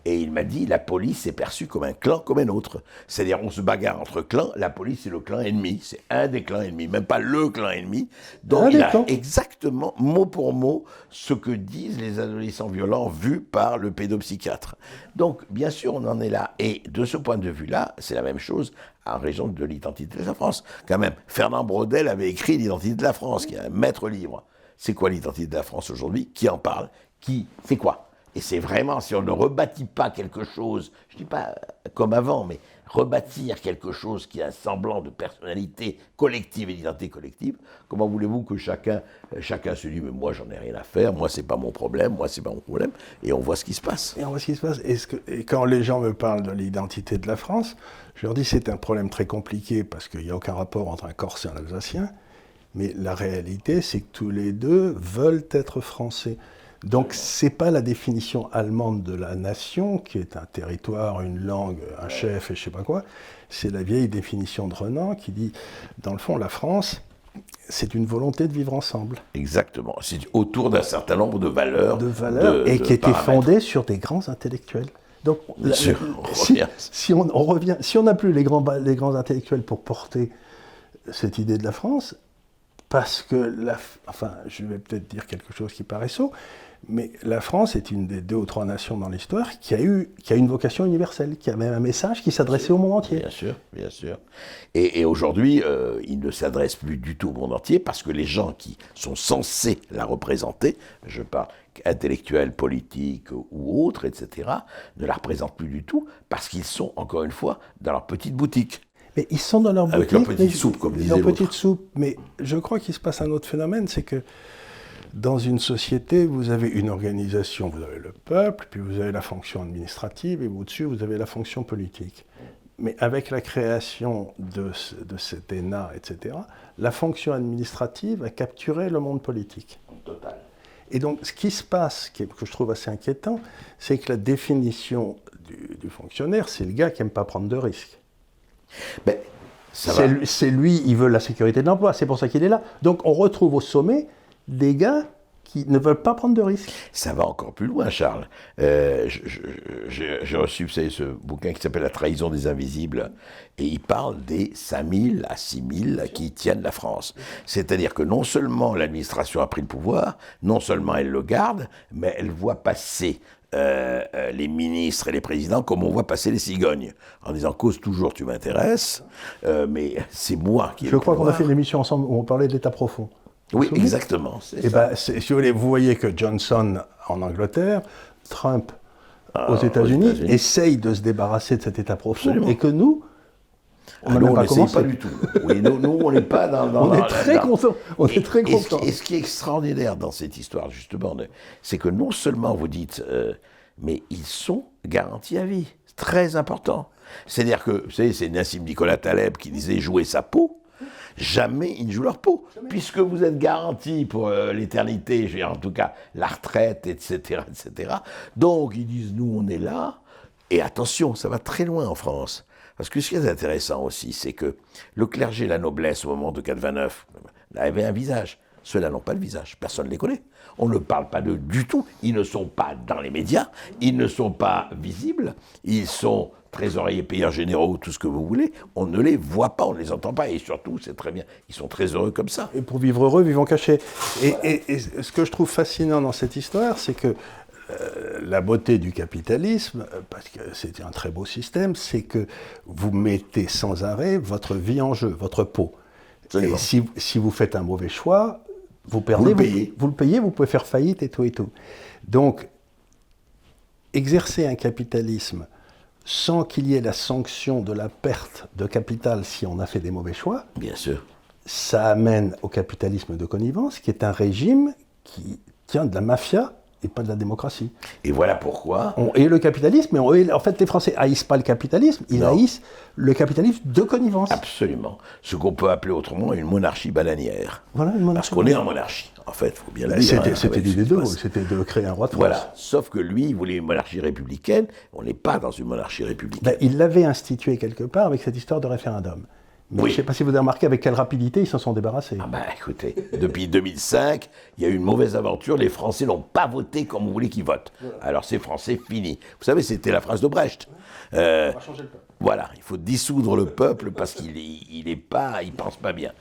Et il m'a dit, la police est perçue comme un clan comme un autre. C'est-à-dire, on se bagarre entre clans, la police c'est le clan ennemi, c'est un des clans ennemis, même pas le clan ennemi. Donc il a exactement, mot pour mot, ce que disent les adolescents violents vus par le pédopsychiatre. Donc, bien sûr, on en est là. Et de ce point de vue-là, c'est la même chose en raison de l'identité de la France. Quand même, Fernand Braudel avait écrit l'identité de la France, qui est un maître livre. c'est quoi l'identité de la France aujourd'hui? Qui en parle? C'est quoi? Et c'est vraiment, si on ne rebâtit pas quelque chose, je ne dis pas comme avant, mais rebâtir quelque chose qui a un semblant de personnalité collective et d'identité collective, comment voulez-vous que chacun se dise, mais moi j'en ai rien à faire, moi c'est pas mon problème, moi c'est pas mon problème, et on voit ce qui se passe. Et on voit ce qui se passe. Et quand les gens me parlent de l'identité de la France, je leur dis c'est un problème très compliqué parce qu'il n'y a aucun rapport entre un Corse et un Alsacien, mais la réalité c'est que tous les deux veulent être français. Donc c'est pas la définition allemande de la nation, qui est un territoire, une langue, un chef et je sais pas quoi, c'est la vieille définition de Renan qui dit, dans le fond, la France, c'est une volonté de vivre ensemble. Exactement, c'est autour d'un certain nombre de valeurs. Et qui étaient fondées sur des grands intellectuels. Donc, si on n'a plus les grands intellectuels pour porter cette idée de la France, parce que, je vais peut-être dire quelque chose qui paraît sot, mais la France est une des 2 ou 3 nations dans l'histoire qui a une vocation universelle, qui avait un message qui s'adressait au monde entier. Bien sûr, bien sûr. Et aujourd'hui, il ne s'adresse plus du tout au monde entier parce que les gens qui sont censés la représenter, je parle intellectuels, politiques ou autres, etc., ne la représentent plus du tout parce qu'ils sont, encore une fois, dans leur petite boutique. Mais ils sont dans leur boutique. Avec leur petite soupe, comme disait l'autre. Leur petite soupe. Mais je crois qu'il se passe un autre phénomène, c'est que dans une société, vous avez une organisation, vous avez le peuple, puis vous avez la fonction administrative, et au-dessus, vous avez la fonction politique. Mais avec la création de cet ENA, etc., la fonction administrative a capturé le monde politique. Total. Et donc, ce qui se passe, que je trouve assez inquiétant, c'est que la définition du fonctionnaire, c'est le gars qui n'aime pas prendre de risques. Ben, c'est lui, il veut la sécurité de l'emploi, c'est pour ça qu'il est là. Donc on retrouve au sommet des gars qui ne veulent pas prendre de risques. Ça va encore plus loin, Charles. J'ai reçu, vous savez, ce bouquin qui s'appelle « La trahison des invisibles », et il parle des 5000 à 6000 qui tiennent la France. C'est-à-dire que non seulement l'administration a pris le pouvoir, non seulement elle le garde, mais elle voit passer les ministres et les présidents comme on voit passer les cigognes, en disant « cause toujours, tu m'intéresses, mais c'est moi qui ai le pouvoir ». Je crois qu'on a fait une émission ensemble où on parlait de l'État profond. Oui, exactement. Et si vous voulez, vous voyez que Johnson en Angleterre, Trump aux États-Unis essaye de se débarrasser de cet État profond. Absolument. Et que nous, on n'a pas commencé. Pas du tout. Oui, nous on n'est pas dans... on est très contents. On est très contents. Et ce qui est extraordinaire dans cette histoire, justement, c'est que non seulement vous dites, mais ils sont garantis à vie. C'est très important. C'est-à-dire que, vous savez, c'est Nassim Nicolas Taleb qui disait « jouer sa peau ». Jamais ils ne jouent leur peau, puisque vous êtes garantis pour l'éternité, en tout cas la retraite, etc., etc. Donc ils disent, nous on est là, et attention, ça va très loin en France. Parce que ce qui est intéressant aussi, c'est que le clergé et la noblesse, au moment de 89, avaient un visage. Ceux-là n'ont pas de visage, personne ne les connaît. On ne parle pas d'eux du tout, ils ne sont pas dans les médias, ils ne sont pas visibles, ils sont trésoriers, payeurs généraux, tout ce que vous voulez, on ne les voit pas, on ne les entend pas, et surtout, c'est très bien, ils sont très heureux comme ça. Et pour vivre heureux, vivons cachés. Et ce que je trouve fascinant dans cette histoire, c'est que la beauté du capitalisme, parce que c'est un très beau système, c'est que vous mettez sans arrêt votre vie en jeu, votre peau. Et si vous faites un mauvais choix, vous perdez, vous le payez, vous pouvez faire faillite et tout et tout. Donc, exercer un capitalisme sans qu'il y ait la sanction de la perte de capital si on a fait des mauvais choix, bien sûr, ça amène au capitalisme de connivence, qui est un régime qui tient de la mafia et pas de la démocratie. Et voilà pourquoi... Et le capitalisme, mais en fait les Français haïssent pas le capitalisme, ils haïssent le capitalisme de connivence. Absolument. Ce qu'on peut appeler autrement une monarchie bananière. Voilà, une monarchie. Parce qu'on est en monarchie. En fait, il faut bien la dire. C'était l'idée de Gaulle, c'était de créer un roi de France. Voilà. Sauf que lui, il voulait une monarchie républicaine. On n'est pas dans une monarchie républicaine. Il l'avait institué quelque part avec cette histoire de référendum. Mais je ne sais pas si vous avez remarqué avec quelle rapidité ils s'en sont débarrassés. Ah écoutez, depuis 2005, il y a eu une mauvaise aventure. Les Français n'ont pas voté comme vous voulez qu'ils votent. Voilà. Alors c'est français, fini. Vous savez, c'était la phrase de Brecht. On va changer le peuple. Voilà, il faut dissoudre le peuple parce qu'il pense pas bien.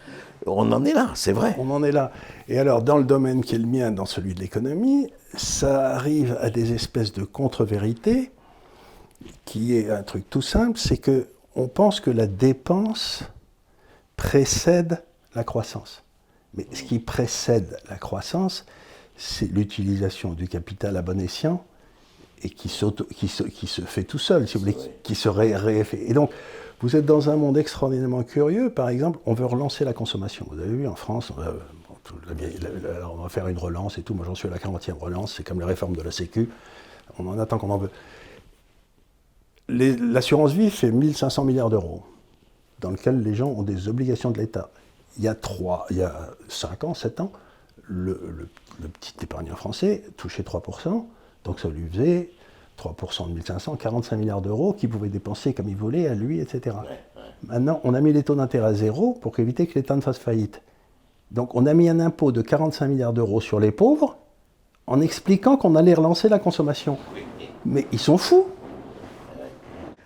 On en est là, c'est vrai. On en est là. Et alors, dans le domaine qui est le mien, dans celui de l'économie, ça arrive à des espèces de contre-vérités, qui est un truc tout simple, c'est qu'on pense que la dépense précède la croissance. Mais ce qui précède la croissance, c'est l'utilisation du capital à bon escient et qui se fait tout seul, si vous voulez, qui se réfait. Et donc, vous êtes dans un monde extraordinairement curieux. Par exemple, on veut relancer la consommation. Vous avez vu, en France, on va faire une relance et tout. Moi, j'en suis à la 40e relance. C'est comme les réformes de la Sécu. On en attend qu'on en veut. L'assurance vie fait 1500 milliards d'euros, dans lequel les gens ont des obligations de l'État. Il y a 5 ans, 7 ans, le petit épargnant français touchait 3%, donc ça lui faisait 3% de 1500, 45 milliards d'euros qu'il pouvait dépenser comme il voulait à lui, etc. Maintenant, on a mis les taux d'intérêt à zéro pour éviter que l'État ne fasse faillite. Donc on a mis un impôt de 45 milliards d'euros sur les pauvres en expliquant qu'on allait relancer la consommation. Mais ils sont fous.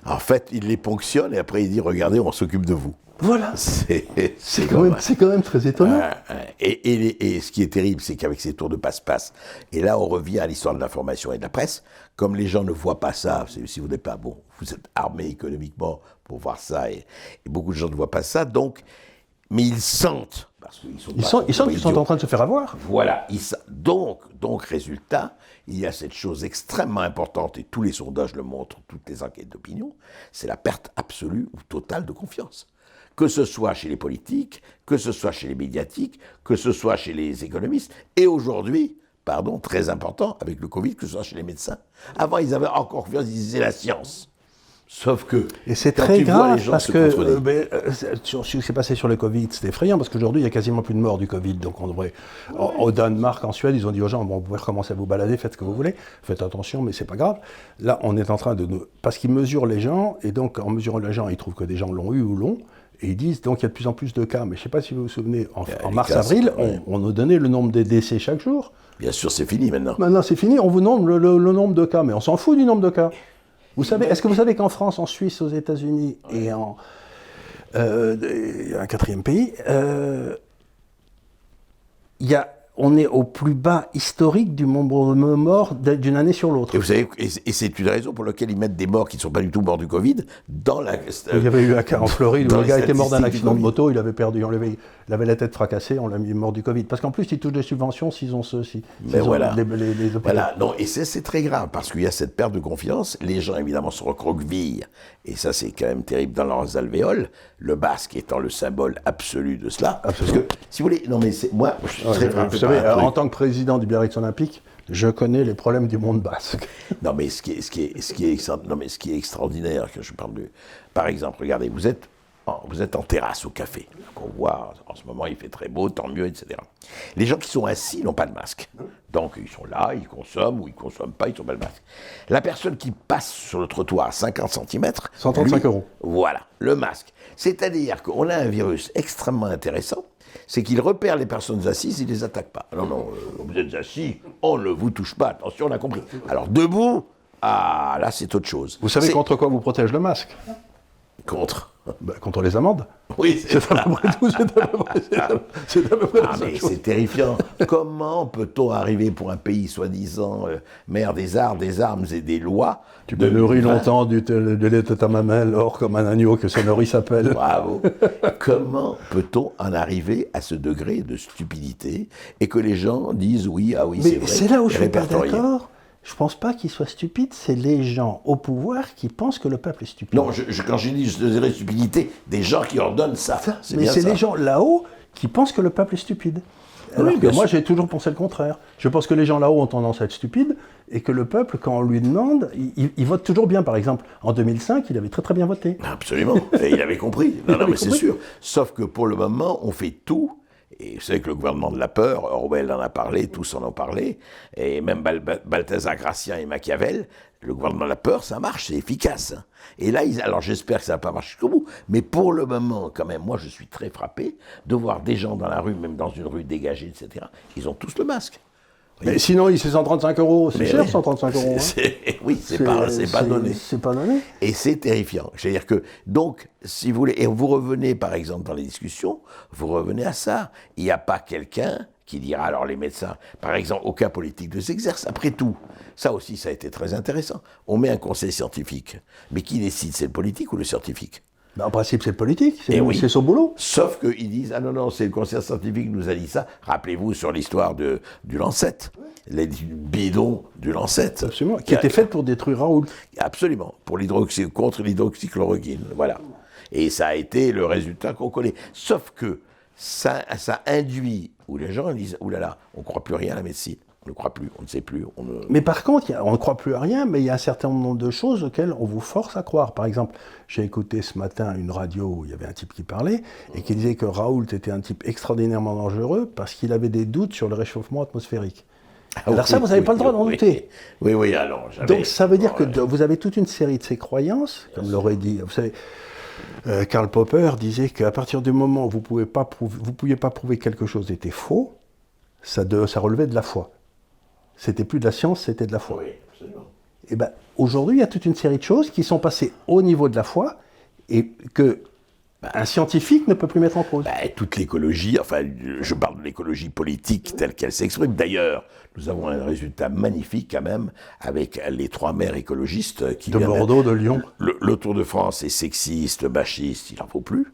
En fait, il les ponctionne et après il dit « Regardez, on s'occupe de vous ». Voilà. C'est quand même très étonnant. Et ce qui est terrible, c'est qu'avec ces tours de passe-passe, et là on revient à l'histoire de l'information et de la presse, comme les gens ne voient pas ça, si vous n'êtes pas bon, vous êtes armé économiquement pour voir ça, et beaucoup de gens ne voient pas ça, donc, mais ils sentent, parce qu'ils sentent qu'ils sont en train de se faire avoir. Voilà, donc résultat, il y a cette chose extrêmement importante, et tous les sondages le montrent, toutes les enquêtes d'opinion, c'est la perte absolue ou totale de confiance. Que ce soit chez les politiques, que ce soit chez les médiatiques, que ce soit chez les économistes, et aujourd'hui, très important, avec le Covid, que ce soit chez les médecins. Avant, ils avaient encore confiance, ils disaient la science. Sauf que, et c'est très grave, parce que ce qui s'est passé sur le Covid, c'est effrayant, parce qu'aujourd'hui, il n'y a quasiment plus de morts du Covid. Donc on devrait, au Danemark, en Suède, ils ont dit aux gens, bon, vous pouvez recommencer à vous balader, faites ce que vous voulez, faites attention, mais c'est pas grave. Là, on est en train de parce qu'ils mesurent les gens, et donc en mesurant les gens, ils trouvent que des gens l'ont eu ou l'ont, et ils disent, donc il y a de plus en plus de cas. Mais je ne sais pas si vous vous souvenez, en mars-avril, on nous donnait le nombre des décès chaque jour. Bien sûr, c'est fini maintenant. Maintenant, c'est fini, on vous nomme le nombre de cas, mais on s'en fout du nombre de cas. Est-ce que vous savez qu'en France, en Suisse, aux États-Unis et un quatrième pays, on est au plus bas historique du nombre de morts d'une année sur l'autre. Et vous savez, et c'est une raison pour laquelle ils mettent des morts qui ne sont pas du tout morts du Covid dans la... Il y avait eu un cas en Floride où le gars était mort d'un accident de moto, il avait perdu, il avait la tête fracassée, on l'a mis mort du Covid. Parce qu'en plus, ils touchent des subventions s'ils ont ceux-ci. Mais voilà. Les voilà. Non, et c'est très grave, parce qu'il y a cette perte de confiance. Les gens, évidemment, se recroquevillent. Et ça, c'est quand même terrible dans leurs alvéoles. Le basque étant le symbole absolu de cela. Absolument. Parce que, si vous voulez, non mais moi, je suis très frappé. Vous savez, en tant que président du Biarritz Olympique, je connais les problèmes du monde basque. Non, mais ce qui est extraordinaire, que je parle de... Par exemple, regardez, vous êtes en terrasse au café. On voit, en ce moment, il fait très beau, tant mieux, etc. Les gens qui sont assis n'ont pas de masque. Donc, ils sont là, ils consomment ou ils ne consomment pas, ils n'ont pas de masque. La personne qui passe sur le trottoir à 50 cm... 135 €. Voilà, le masque. C'est-à-dire qu'on a un virus extrêmement intéressant, c'est qu'il repère les personnes assises, il ne les attaque pas. Non, vous êtes assis, on ne vous touche pas, attention, on a compris. Alors, debout, là, c'est autre chose. Vous savez contre quoi vous protège le masque ? Contre les amendes. Oui, c'est à peu près tout. C'est à peu près mais c'est terrifiant. Comment peut-on arriver pour un pays soi-disant mère des arts, des armes et des lois? Tu me nourris longtemps de lait de ta mamelle, or comme un agneau que sa nourrice s'appelle. Bravo. Comment peut-on en arriver à ce degré de stupidité et que les gens disent oui, c'est vrai. Mais c'est là où je suis pas d'accord. Je ne pense pas qu'ils soient stupides, c'est les gens au pouvoir qui pensent que le peuple est stupide. Non, quand je dis stupidité, des gens qui ordonnent ça. Mais c'est les gens là-haut qui pensent que le peuple est stupide. Alors que moi, j'ai toujours pensé le contraire. Je pense que les gens là-haut ont tendance à être stupides et que le peuple, quand on lui demande, il vote toujours bien. Par exemple, en 2005, il avait très très bien voté. Absolument, et il avait compris. Non, mais c'est sûr. Sauf que pour le moment, on fait tout. Et vous savez que le gouvernement de la peur, Orwell en a parlé, tous en ont parlé, et même Balthazar Gracian et Machiavel, le gouvernement de la peur, ça marche, c'est efficace. Et là, alors j'espère que ça ne va pas marcher jusqu'au bout, mais pour le moment, quand même, moi je suis très frappé de voir des gens dans la rue, même dans une rue dégagée, etc., ils ont tous le masque. Mais sinon, c'est 135 €, c'est cher, 135 €. Oui, c'est pas donné. C'est pas donné. Et c'est terrifiant. C'est-à-dire que, donc, si vous voulez, et vous revenez, par exemple, dans les discussions, vous revenez à ça. Il n'y a pas quelqu'un qui dira, alors les médecins, par exemple, aucun politique ne s'exerce. Après tout, ça aussi, ça a été très intéressant. On met un conseil scientifique. Mais qui décide, c'est le politique ou le scientifique ? En principe, c'est le politique, Eh oui. c'est son boulot. Sauf qu'ils disent, ah non, c'est le conseil scientifique qui nous a dit ça. Rappelez-vous sur l'histoire du Lancet, les bidons du Lancet. Absolument. Qui était faite pour détruire Raoult. Absolument, contre l'hydroxychloroquine, voilà. Et ça a été le résultat qu'on connaît. Sauf que ça induit, où les gens disent, oulala, on ne croit plus rien à la médecine. On ne croit plus, on ne sait plus. Mais par contre, on ne croit plus à rien, mais il y a un certain nombre de choses auxquelles on vous force à croire. Par exemple, j'ai écouté ce matin une radio où il y avait un type qui parlait et qui disait que Raoult était un type extraordinairement dangereux parce qu'il avait des doutes sur le réchauffement atmosphérique. Alors ça, vous n'avez pas le droit d'en douter. Oui, alors jamais. Donc ça veut dire que vous avez toute une série de ces croyances, comme l'aurait dit, vous savez, Karl Popper disait qu'à partir du moment où vous ne pouviez pas prouver que quelque chose était faux, ça relevait de la foi. C'était plus de la science, c'était de la foi. Oui, absolument. Et ben, aujourd'hui, il y a toute une série de choses qui sont passées au niveau de la foi et que un scientifique ne peut plus mettre en cause. Toute l'écologie, enfin, je parle de l'écologie politique telle qu'elle s'exprime. D'ailleurs, nous avons un résultat magnifique quand même avec les 3 maires écologistes qui de Bordeaux, de Lyon. Le Tour de France est sexiste, machiste, il n'en faut plus.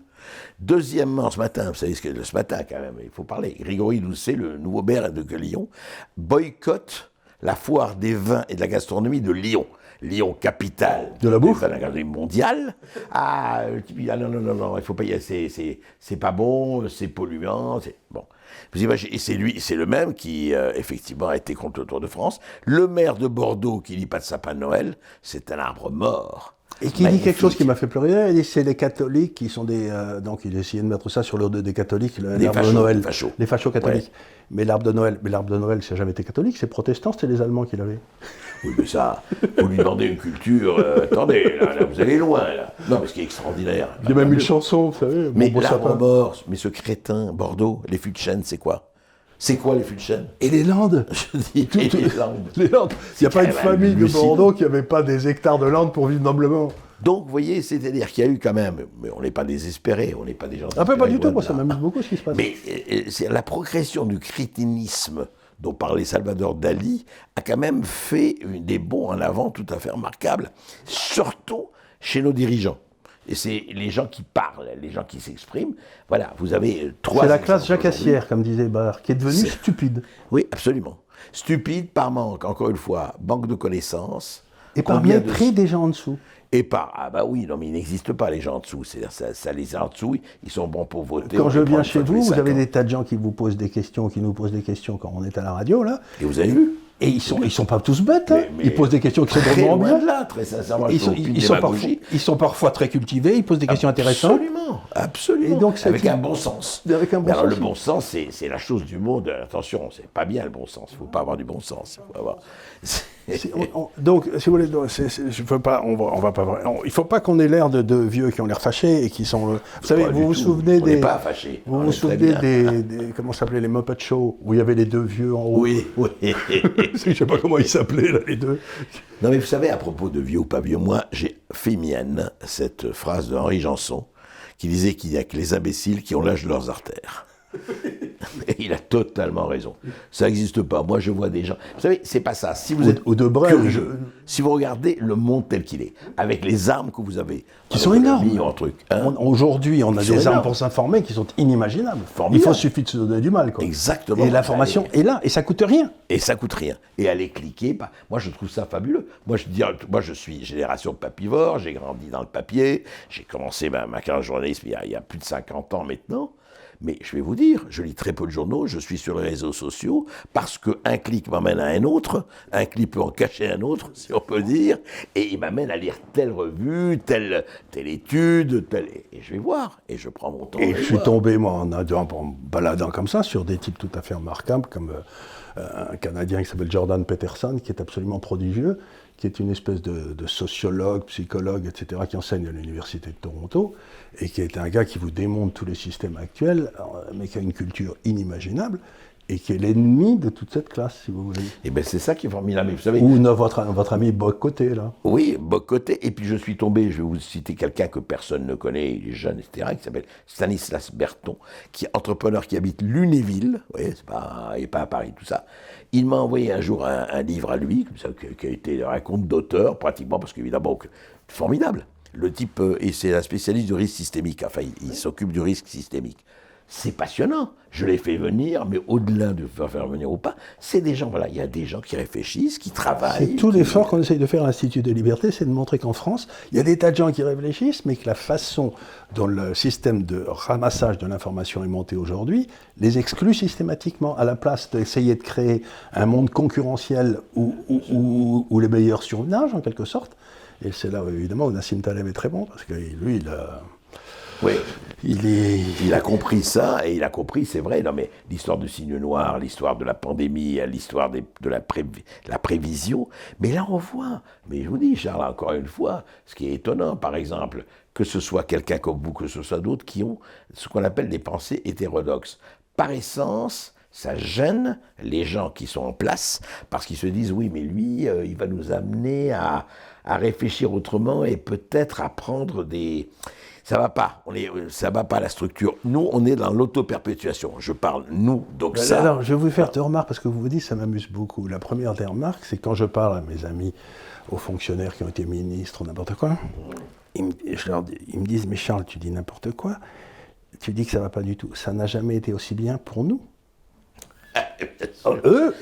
Deuxièmement, ce matin, vous savez ce matin quand même, il faut parler, Grégory Doucet, le nouveau maire de Lyon, boycotte la foire des vins et de la gastronomie de Lyon. Lyon, capitale de la bouffe, de la gastronomie mondiale. Non, il faut pas y aller, c'est pas bon, c'est polluant, bon. Vous imaginez, et c'est le même qui, effectivement, a été contre le Tour de France. Le maire de Bordeaux, qui dit pas de sapin de Noël, c'est un arbre mort. Et qui dit quelque chose qui m'a fait pleurer, il dit c'est les catholiques qui sont des... donc il essayait de mettre ça sur le dos des catholiques, l'arbre de Noël. Les fachos catholiques. Ouais. Mais l'arbre de Noël, ça n'a jamais été catholique, c'est protestant, c'était les Allemands qui l'avaient. Oui, mais ça, faut lui demander une culture. Attendez, là, vous allez loin, là. Non, mais ce qui est extraordinaire. Il y a même une chanson, vous savez. Mais l'arbre mort, mais ce crétin, Bordeaux, les fûts de chêne, c'est quoi? C'est quoi les fûts de chêne? Et les Landes. Je dis, les Landes. Les Landes. Il n'y a pas une famille de Bordeaux qui n'avait pas des hectares de Landes pour vivre noblement. Donc, vous voyez, c'est-à-dire qu'il y a eu quand même, mais on n'est pas désespérés, on n'est pas des gens désespérés. Pas du tout, moi ça m'amuse beaucoup ce qui se passe. Mais c'est la progression du crétinisme dont parlait Salvador Dali a quand même fait des bonds en avant tout à fait remarquables, surtout chez nos dirigeants. Et c'est les gens qui parlent, les gens qui s'expriment. Voilà, vous avez 3... C'est la classe jacassière, comme disait Barre, qui est devenue stupide. Oui, absolument. Stupide par manque, encore une fois, manque de connaissances. Et par mépris des gens en dessous. Et par, ah bah oui, non mais ils n'existent pas les gens en dessous, c'est-à-dire ça les en dessous, ils sont bons pour voter. Quand je viens chez vous, vous avez des tas de gens qui vous posent des questions, qui nous posent des questions quand on est à la radio, là. Et vous avez vu? Et ils sont pas tous bêtes, hein. Ils posent des questions qui sont vraiment bien. Là, très sincèrement, ils sont parfois très cultivés, ils posent des questions intéressantes. Absolument. Et donc, avec un bon sens. Avec un bon sens. Le bon sens, c'est la chose du monde. Attention, c'est pas bien le bon sens. Il ne faut pas avoir du bon sens. Il faut avoir... Donc, si vous voulez, je peux pas, on va pas. Il faut pas qu'on ait l'air de deux vieux qui ont l'air fâchés et qui sont. Vous savez, vous vous souvenez des. On n'est pas fâchés. Vous vous souvenez des comment s'appelait les Muppet Show où il y avait les deux vieux en haut. Oui. Je sais pas comment ils s'appelaient là, les deux. Non mais vous savez, à propos de vieux ou pas vieux, moi j'ai fait mienne cette phrase de Henri Janson qui disait qu'il n'y a que les imbéciles qui ont l'âge de leurs artères. Et il a totalement raison. Ça n'existe pas. Moi, je vois des gens... Vous savez, c'est pas ça. Si vous êtes curieux, si vous regardez le monde tel qu'il est, avec les armes que vous avez... Qui sont énormes. Aujourd'hui, on a des armes pour s'informer qui sont inimaginables. Il suffit de se donner du mal. Quoi. Exactement. Et l'information est là, et ça coûte rien. Et ça coûte rien. Et aller cliquer, moi je trouve ça fabuleux. Moi je suis génération papivore, j'ai grandi dans le papier, j'ai commencé ma carrière de journaliste il y a plus de 50 ans maintenant. Mais je vais vous dire, je lis très peu de journaux, je suis sur les réseaux sociaux, parce qu'un clic m'amène à un autre, un clic peut en cacher un autre, si on peut dire, et il m'amène à lire telle revue, telle étude, et je vais voir, et je prends mon temps. Et je suis tombé, moi, en me baladant comme ça, sur des types tout à fait remarquables, comme un Canadien qui s'appelle Jordan Peterson, qui est absolument prodigieux, qui est une espèce de sociologue, psychologue, etc., qui enseigne à l'Université de Toronto, et qui est un gars qui vous démontre tous les systèmes actuels, mais qui a une culture inimaginable, et qui est l'ennemi de toute cette classe, si vous voulez. Et bien c'est ça qui est formidable. Vous savez, ou votre ami Bock-Côté, là. Oui, Bock-Côté, et puis je suis tombé, je vais vous citer quelqu'un que personne ne connaît, il est jeune, etc., qui s'appelle Stanislas Berton, qui est entrepreneur, qui habite Lunéville, vous voyez, il n'est pas à Paris, tout ça. Il m'a envoyé un jour un livre à lui, comme ça, qui a été un conte d'auteur, pratiquement, parce qu'évidemment, formidable. Le type, et c'est un spécialiste du risque systémique, enfin il s'occupe du risque systémique. C'est passionnant, je l'ai fait venir, mais au-delà de faire venir ou pas, c'est des gens, voilà, il y a des gens qui réfléchissent, qui travaillent. C'est tout l'effort qu'on essaye de faire à l'Institut de Liberté, c'est de montrer qu'en France, il y a des tas de gens qui réfléchissent, mais que la façon dont le système de ramassage de l'information est monté aujourd'hui les exclut systématiquement, à la place d'essayer de créer un monde concurrentiel où les meilleurs surnagent, en quelque sorte. Et c'est là, évidemment, où Nassim Taleb est très bon, parce que lui, Oui, il a compris ça, et il a compris, c'est vrai, non mais l'histoire du signe noir, l'histoire de la pandémie, l'histoire de la prévision, mais là on voit, mais je vous dis, Charles, encore une fois, ce qui est étonnant, par exemple, que ce soit quelqu'un comme vous, que ce soit d'autres, qui ont ce qu'on appelle des pensées hétérodoxes. Par essence, ça gêne les gens qui sont en place, parce qu'ils se disent, oui, mais lui, il va nous amener à réfléchir autrement, et peut-être à prendre des... Ça va pas, ça va pas la structure. Nous, on est dans l'auto-perpétuation. Je parle, nous, donc ça... Alors, je vais vous faire deux remarques, parce que vous vous dites, ça m'amuse beaucoup. La première des remarques, c'est quand je parle à mes amis, aux fonctionnaires qui ont été ministres, n'importe quoi, ils me disent, mais Charles, tu dis n'importe quoi, tu dis que ça va pas du tout. Ça n'a jamais été aussi bien pour nous. Eux,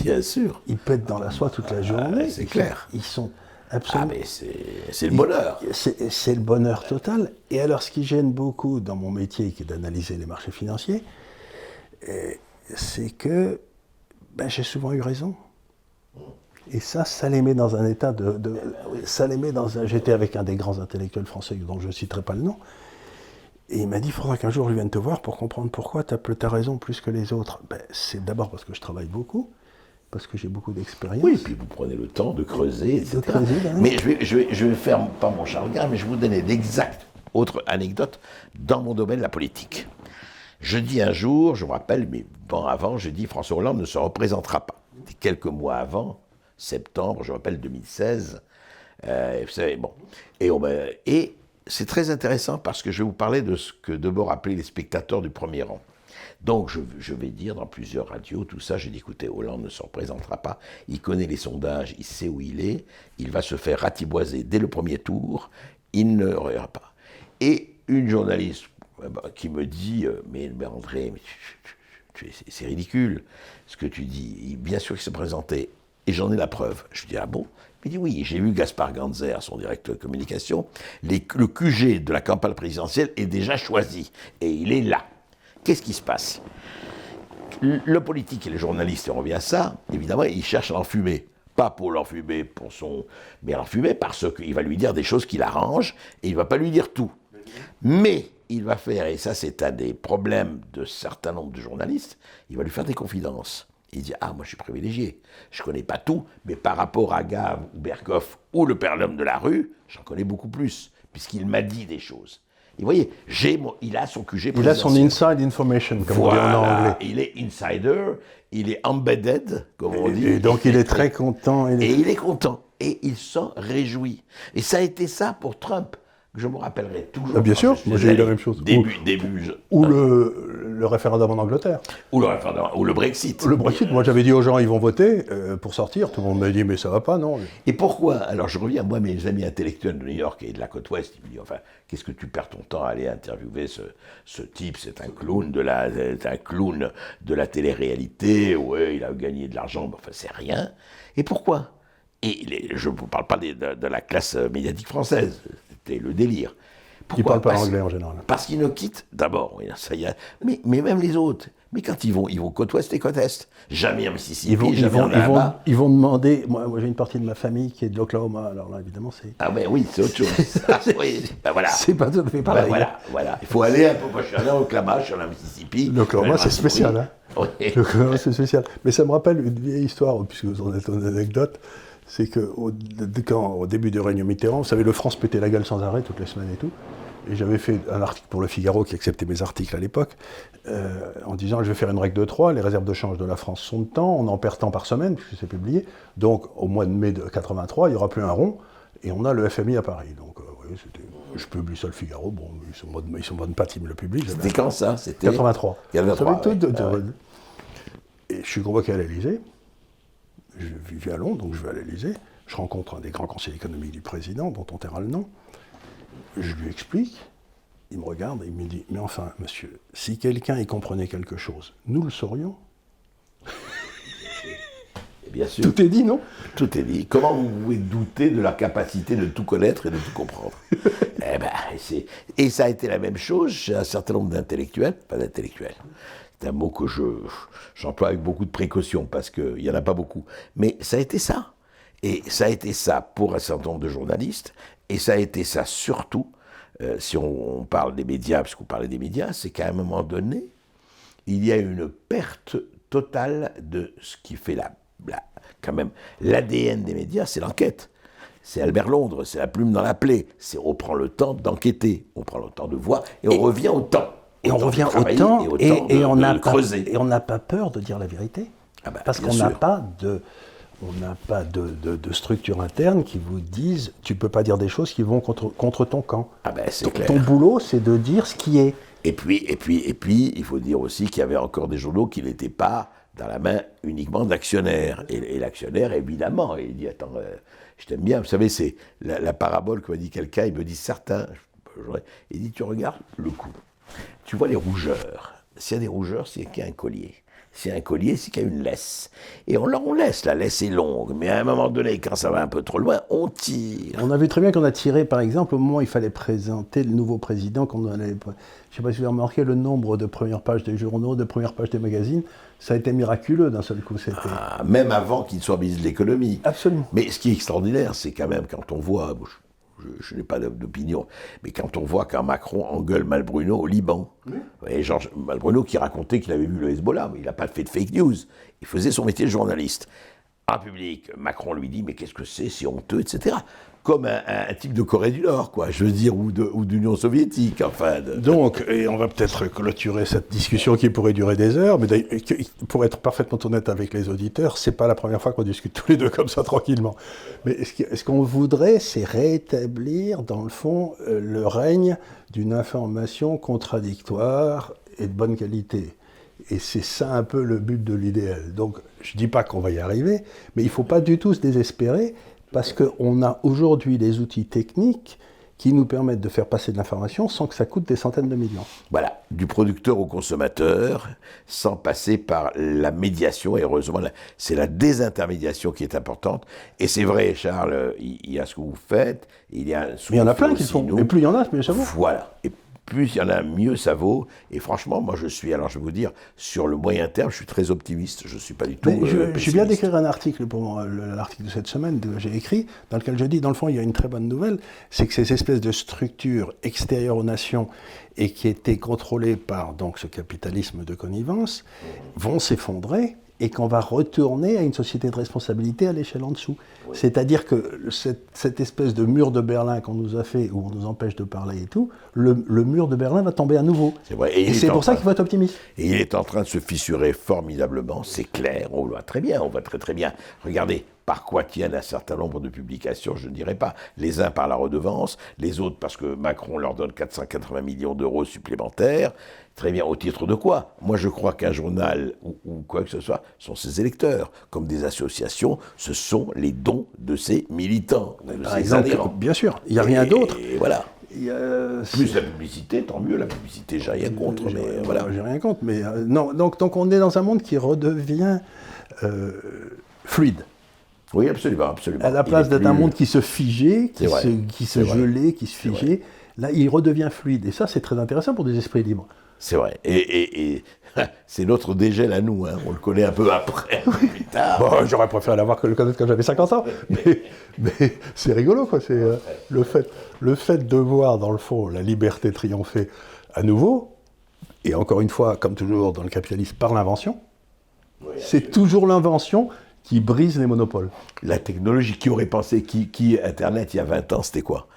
bien sûr, ils pètent dans la soie toute la journée. C'est clair. Ils sont absolument... Ah, mais c'est le bonheur. C'est le bonheur total. Et alors, ce qui gêne beaucoup dans mon métier, qui est d'analyser les marchés financiers, c'est que j'ai souvent eu raison. Et ça les met dans un état ça les met dans un... J'étais avec un des grands intellectuels français, dont je ne citerai pas le nom, et il m'a dit, il faudra qu'un jour je vienne te voir pour comprendre pourquoi tu as raison plus que les autres. C'est d'abord parce que je travaille beaucoup, parce que j'ai beaucoup d'expérience. Oui, puis vous prenez le temps de creuser, etc. Mais je vais faire, pas mon Charles Gard, mais je vais vous donner d'exactes autres anecdotes dans mon domaine, la politique. Je dis un jour, je me rappelle, mais bon avant, je dis François Hollande ne se représentera pas. Quelques mois avant, septembre, je me rappelle 2016, vous savez, bon. Et c'est très intéressant parce que je vais vous parler de ce que Debord appelait les spectateurs du premier rang. Donc je vais dire dans plusieurs radios, tout ça, j'ai dit écoutez, Hollande ne se représentera pas, il connaît les sondages, il sait où il va se faire ratiboiser dès le premier tour, il ne reviendra pas. Et une journaliste qui me dit mais André, c'est ridicule ce que tu dis, bien sûr qu'il se présentait, et j'en ai la preuve. Je dis ah bon? Il dit oui, j'ai vu Gaspard Ganzer, son directeur de communication, le QG de la campagne présidentielle est déjà choisi, et il est là. Qu'est-ce qui se passe? Le politique et les journalistes, on revient à ça, évidemment, ils cherchent à l'enfumer. Pas pour l'enfumer mais à l'enfumer parce qu'il va lui dire des choses qui l'arrangent, et il ne va pas lui dire tout. Mais il va faire, et ça c'est un des problèmes de certains nombres de journalistes, il va lui faire des confidences. Il dit, ah, moi je suis privilégié, je ne connais pas tout, mais par rapport à Gave ou Berkoff ou le père l'homme de la rue, j'en connais beaucoup plus, puisqu'il m'a dit des choses. Et vous voyez, il a son QG présidentiel. Il a son inside information, comme on dit en anglais. Il est insider, il est embedded, comme on dit. Et donc il est très content. Et il est content, et il s'en réjouit. Et ça a été ça pour Trump. Je me rappellerai toujours. Bien sûr, moi j'ai eu la même chose. Ou le référendum en Angleterre. Ou le référendum, ou le Brexit. Le Brexit, moi j'avais dit aux gens, ils vont voter pour sortir. Tout le monde m'a dit, mais ça va pas, non. Et pourquoi? Alors je reviens, moi, mes amis intellectuels de New York et de la côte ouest, ils me disent, enfin, qu'est-ce que tu perds ton temps à aller interviewer ce type? C'est un clown de la télé-réalité, ouais, il a gagné de l'argent, mais enfin, c'est rien. Et pourquoi? Et je ne vous parle pas de la classe médiatique française. C'était le délire. Ils ne parlent pas anglais en général. Parce qu'ils ne quittent, d'abord, ça y est, mais même les autres. Mais quand ils vont côte ouest et côte est. Jamais en Mississippi, jamais en Alabama. Ils vont demander, moi j'ai une partie de ma famille qui est de l'Oklahoma, alors là évidemment c'est... Ah ben oui, c'est autre chose. Voilà. C'est pas tout à fait pareil. Voilà. Il faut aller un peu, moi je suis allé en Oklahoma, je suis allé en Mississippi. L'Oklahoma c'est spécial, hein. Oui. L'Oklahoma c'est spécial. Mais ça me rappelle une vieille histoire, puisque vous en êtes une anecdote. C'est qu'au début du règne Mitterrand, vous savez, le France pétait la gueule sans arrêt toutes les semaines et tout. Et j'avais fait un article pour Le Figaro qui acceptait mes articles à l'époque, en disant je vais faire une règle de 3, les réserves de change de la France sont de temps, on en perd tant par semaine, puisque c'est publié. Donc au mois de mai de 83, il n'y aura plus un rond, et on a le FMI à Paris. Donc je publie ça Le Figaro, bon, ils sont bonne patte, ils me le publient. C'était quand ça? C'était 83. 83, Et je suis convoqué à l'Élysée. Je vivais à Londres, donc je vais à l'Élysée. Je rencontre un des grands conseillers économiques du président, dont on taira le nom. Je lui explique, il me regarde et il me dit, mais enfin, monsieur, si quelqu'un y comprenait quelque chose, nous le saurions. Bien sûr. Tout est dit, non? Tout est dit. Comment vous pouvez douter de la capacité de tout connaître et de tout comprendre? Et ça a été la même chose chez un certain nombre d'intellectuels, pas d'intellectuels. C'est un mot que j'emploie avec beaucoup de précaution parce qu'il n'y en a pas beaucoup. Mais ça a été ça. Et ça a été ça pour un certain nombre de journalistes. Et ça a été ça surtout, si on parle des médias, parce qu'on parlait des médias, c'est qu'à un moment donné, il y a une perte totale de ce qui fait quand même l'ADN des médias, c'est l'enquête. C'est Albert Londres, c'est la plume dans la plaie. On prend le temps d'enquêter, on prend le temps de voir, et on revient au temps. Et on revient au temps, et on n'a pas peur de dire la vérité. Parce qu'on n'a pas de structure interne qui vous dise tu ne peux pas dire des choses qui vont contre ton camp. C'est clair. Ton boulot, c'est de dire ce qui est. Et puis, il faut dire aussi qu'il y avait encore des journaux qui n'étaient pas dans la main uniquement d'actionnaires. Et l'actionnaire, évidemment, il dit, attends, je t'aime bien. Vous savez, c'est la parabole que m'a dit quelqu'un, il me dit, certains, il dit, tu regardes le coup. Tu vois les rougeurs. S'il y a des rougeurs, c'est qu'il y a un collier. S'il y a un collier, c'est qu'il y a une laisse. Et on laisse, la laisse est longue. Mais à un moment donné, quand ça va un peu trop loin, on tire. On a vu très bien qu'on a tiré, par exemple, au moment où il fallait présenter le nouveau président, je ne sais pas si vous avez remarqué le nombre de premières pages des journaux, de premières pages des magazines, ça a été miraculeux d'un seul coup. Même avant qu'il soit ministre de l'économie. Absolument. Mais ce qui est extraordinaire, c'est quand même quand on voit... Je n'ai pas d'opinion, mais quand on voit qu'un Macron engueule Malbruno au Liban, et Georges Malbruno qui racontait qu'il avait vu le Hezbollah, mais il n'a pas fait de fake news, il faisait son métier de journaliste. En public, Macron lui dit, mais qu'est-ce que c'est honteux, etc. Comme un type de Corée du Nord, quoi, je veux dire, ou d'Union soviétique, enfin. Donc, et on va peut-être clôturer cette discussion qui pourrait durer des heures, mais pour être parfaitement honnête avec les auditeurs, c'est pas la première fois qu'on discute tous les deux comme ça tranquillement. Mais ce qu'on voudrait, c'est rétablir, dans le fond, le règne d'une information contradictoire et de bonne qualité. Et c'est ça un peu le but de l'idéal. Donc, je ne dis pas qu'on va y arriver, mais il ne faut pas du tout se désespérer, parce qu'on a aujourd'hui des outils techniques qui nous permettent de faire passer de l'information sans que ça coûte des centaines de millions. Voilà, du producteur au consommateur, sans passer par la médiation, et heureusement, c'est la désintermédiation qui est importante. Et c'est vrai, Charles, il y a ce que vous faites, il y a... Mais il y en a plein qui le font, et plus il y en a, mieux ça vaut. Voilà, et plus il y en a, mieux ça vaut. Et franchement, moi je vais vous dire, sur le moyen terme, je suis très optimiste, je ne suis pas du tout je viens d'écrire un article pour l'article de cette semaine que j'ai écrit, dans lequel je dis, dans le fond, il y a une très bonne nouvelle, c'est que ces espèces de structures extérieures aux nations et qui étaient contrôlées par donc, ce capitalisme de connivence vont s'effondrer, et qu'on va retourner à une société de responsabilité à l'échelle en dessous. Oui. C'est-à-dire que cette espèce de mur de Berlin qu'on nous a fait, où on nous empêche de parler et tout, le mur de Berlin va tomber à nouveau. C'est vrai. Et c'est pour ça qu'il faut être optimiste. Et il est en train de se fissurer formidablement, c'est clair, on le voit très bien, on voit très très bien. Regardez, par quoi tiennent un certain nombre de publications, je ne dirais pas. Les uns par la redevance, les autres parce que Macron leur donne 480 millions d'euros supplémentaires. Très bien, au titre de quoi? Moi, je crois qu'un journal ou quoi que ce soit sont ses électeurs. Comme des associations, ce sont les dons de ses militants, de par ses exemple, adhérents. Bien sûr, il n'y a rien d'autre. Et voilà. Plus la publicité, tant mieux. La publicité, j'ai rien contre. Voilà. J'ai rien contre, mais non. Donc on est dans un monde qui redevient fluide. Oui, absolument, absolument. À la place d'être un monde qui se figeait, qui se gelait, qui se figeait, là, il redevient fluide. Et ça, c'est très intéressant pour des esprits libres. C'est vrai. Et c'est notre dégel à nous. Hein. On le connaît un peu après, plus tard. Bon, j'aurais préféré le connaître quand j'avais 50 ans. Mais c'est rigolo, quoi. C'est le fait de voir, dans le fond, la liberté triompher à nouveau, et encore une fois, comme toujours dans le capitalisme, par l'invention. Oui, c'est toujours l'invention qui brise les monopoles. La technologie, qui aurait pensé, qui Internet, il y a 20 ans, c'était quoi ?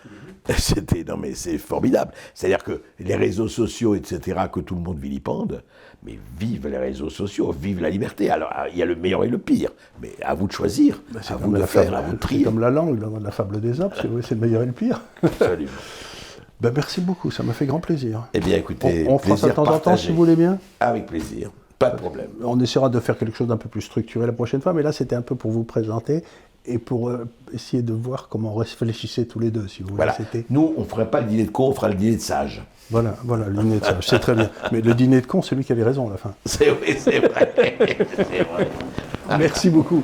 Non mais c'est formidable. C'est-à-dire que les réseaux sociaux, etc., que tout le monde vilipende, mais vive les réseaux sociaux, vive la liberté. Alors, il y a le meilleur et le pire, mais à vous de choisir, à vous de faire, à vous de trier. C'est comme la langue, dans la fable des Apes, c'est le meilleur et le pire. Absolument. Merci beaucoup, ça m'a fait grand plaisir. Eh bien, écoutez, on fera ça de temps en temps, si vous voulez bien. Avec plaisir, pas de problème. On essaiera de faire quelque chose d'un peu plus structuré la prochaine fois, mais là, c'était un peu pour vous présenter et pour essayer de voir comment on réfléchissait tous les deux, si vous voulez. Voilà. Nous, on ne ferait pas le dîner de con, on ferait le dîner de sage. Voilà, le dîner de sage, c'est très bien. Mais le dîner de con, c'est lui qui avait raison à la fin. C'est vrai. C'est vrai. Merci beaucoup.